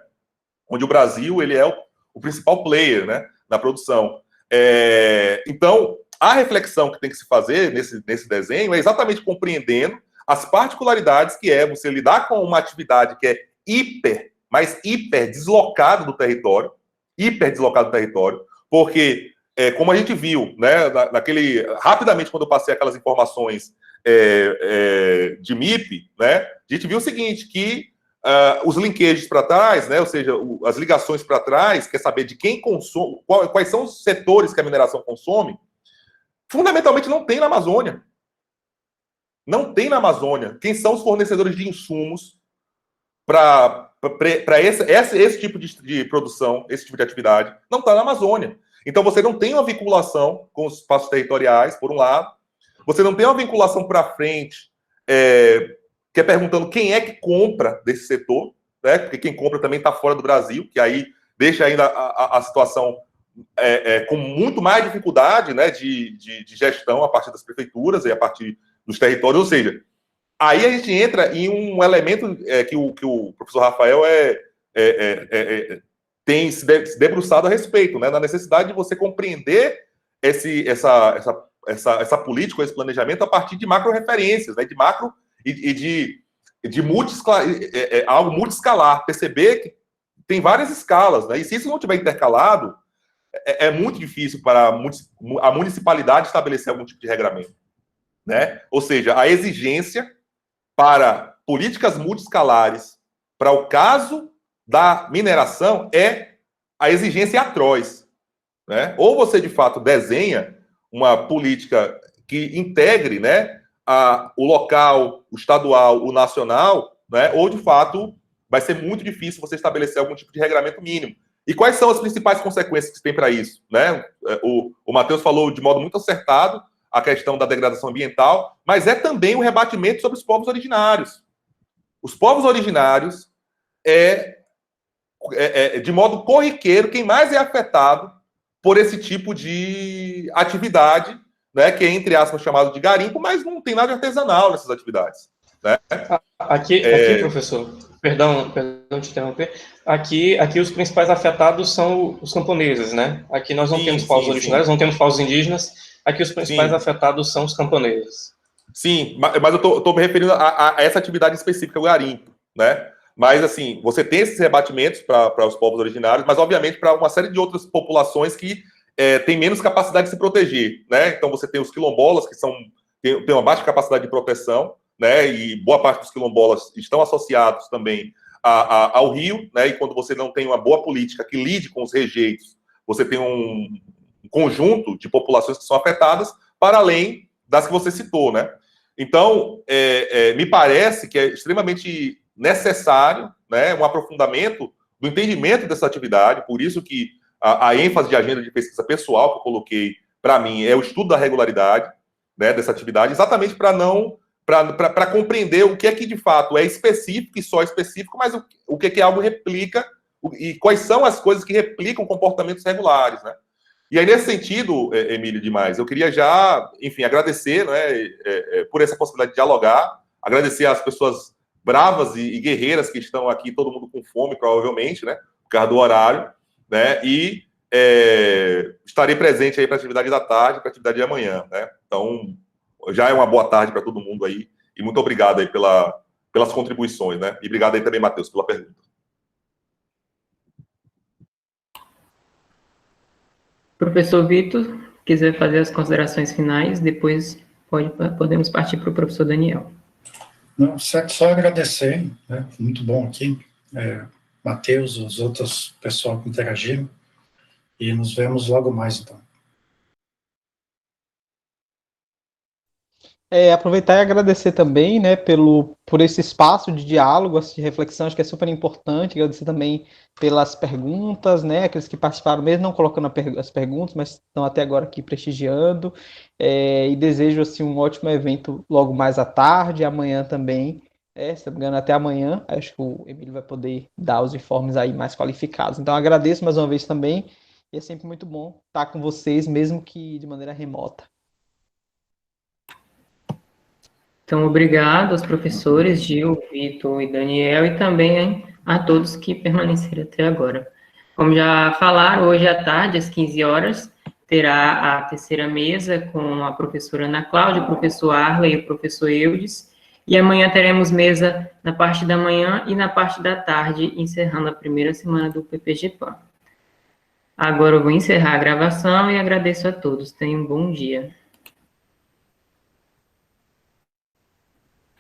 Onde o Brasil ele é o principal player, né, na produção. Então, a reflexão que tem que se fazer nesse desenho é exatamente compreendendo as particularidades que é você lidar com uma atividade que é hiper deslocada do território, porque, como a gente viu, né, rapidamente, quando eu passei aquelas informações de MIP, né, a gente viu o seguinte, que os linkages para trás, né, ou seja, as ligações para trás, quer saber de quem consome, quais são os setores que a mineração consome, fundamentalmente não tem na Amazônia. Não tem na Amazônia. Quem são os fornecedores de insumos para esse tipo de produção, esse tipo de atividade? Não está na Amazônia. Então, você não tem uma vinculação com os espaços territoriais, por um lado. Você não tem uma vinculação para frente, que é perguntando quem é que compra desse setor, né? Porque quem compra também está fora do Brasil, que aí deixa ainda a situação com muito mais dificuldade, né, de gestão a partir das prefeituras e a partir dos territórios. Ou seja, aí a gente entra em um elemento que o professor Rafael tem se debruçado a respeito, né, na necessidade de você compreender essa política, esse planejamento a partir de macro-referências, né, de macro e de algo multiscalar, perceber que tem várias escalas, né, e se isso não estiver intercalado, é muito difícil para a municipalidade estabelecer algum tipo de regramento, né? Ou seja, a exigência para políticas multiscalares, para o caso da mineração, a exigência atroz, né? Ou você, de fato, desenha uma política que integre, né, o local, o estadual, o nacional, né? Ou, de fato, vai ser muito difícil você estabelecer algum tipo de regramento mínimo. E quais são as principais consequências que se tem para isso, né? O Matheus falou de modo muito acertado a questão da degradação ambiental, mas é também o rebatimento sobre os povos originários. Os povos originários de modo corriqueiro, quem mais é afetado por esse tipo de atividade, né, que é, entre aspas, chamado de garimpo, mas não tem nada de artesanal nessas atividades, né? Aqui, professor, perdão te interromper, aqui os principais afetados são os camponeses, né? Aqui nós não temos povos originários, não temos povos indígenas, aqui os principais afetados são os camponeses. Sim, mas eu estou me referindo a essa atividade específica, o garimpo, né? Mas, assim, você tem esses rebatimentos para os povos originários, mas, obviamente, para uma série de outras populações que têm menos capacidade de se proteger, né? Então, você tem os quilombolas, que têm uma baixa capacidade de proteção, né? E boa parte dos quilombolas estão associados também ao rio, né? E quando você não tem uma boa política que lide com os rejeitos, você tem um conjunto de populações que são afetadas, para além das que você citou, né? Então, me parece que é extremamente necessário, né, um aprofundamento do entendimento dessa atividade, por isso que a ênfase de agenda de pesquisa pessoal que eu coloquei, para mim, é o estudo da regularidade, né, dessa atividade, exatamente para compreender o que é que, de fato, é específico e só específico, mas o que é que algo replica e quais são as coisas que replicam comportamentos regulares, né? E aí, nesse sentido, Emílio, demais, eu queria já, enfim, agradecer, né, por essa possibilidade de dialogar, agradecer às pessoas bravas e guerreiras que estão aqui, todo mundo com fome, provavelmente, né, por causa do horário, né, e estarei presente aí para a atividade da tarde, para a atividade de amanhã, né. Então, já é uma boa tarde para todo mundo aí, e muito obrigado aí pelas contribuições, né, e obrigado aí também, Matheus, pela pergunta. Professor Vitor, quiser fazer as considerações finais, depois podemos partir para o professor Daniel. Não, só agradecer, né? Muito bom aqui, Matheus, os outros pessoal que interagiram, e nos vemos logo mais, então. Aproveitar e agradecer também, né, por esse espaço de diálogo, de reflexão, acho que é super importante. Agradecer também pelas perguntas, né, aqueles que participaram, mesmo não colocando as perguntas, mas estão até agora aqui prestigiando, e desejo, assim, um ótimo evento logo mais à tarde, amanhã também, se não me engano, até amanhã, acho que o Emílio vai poder dar os informes aí mais qualificados. Então, agradeço mais uma vez também, e é sempre muito bom estar com vocês, mesmo que de maneira remota. Então, obrigado aos professores Gil, Vitor e Daniel, e também a todos que permaneceram até agora. Como já falaram, hoje à tarde, às 15 horas, terá a terceira mesa com a professora Ana Cláudia, o professor Arley e o professor Eudes, e amanhã teremos mesa na parte da manhã e na parte da tarde, encerrando a primeira semana do PPG-PAN. Agora eu vou encerrar a gravação e agradeço a todos. Tenham um bom dia.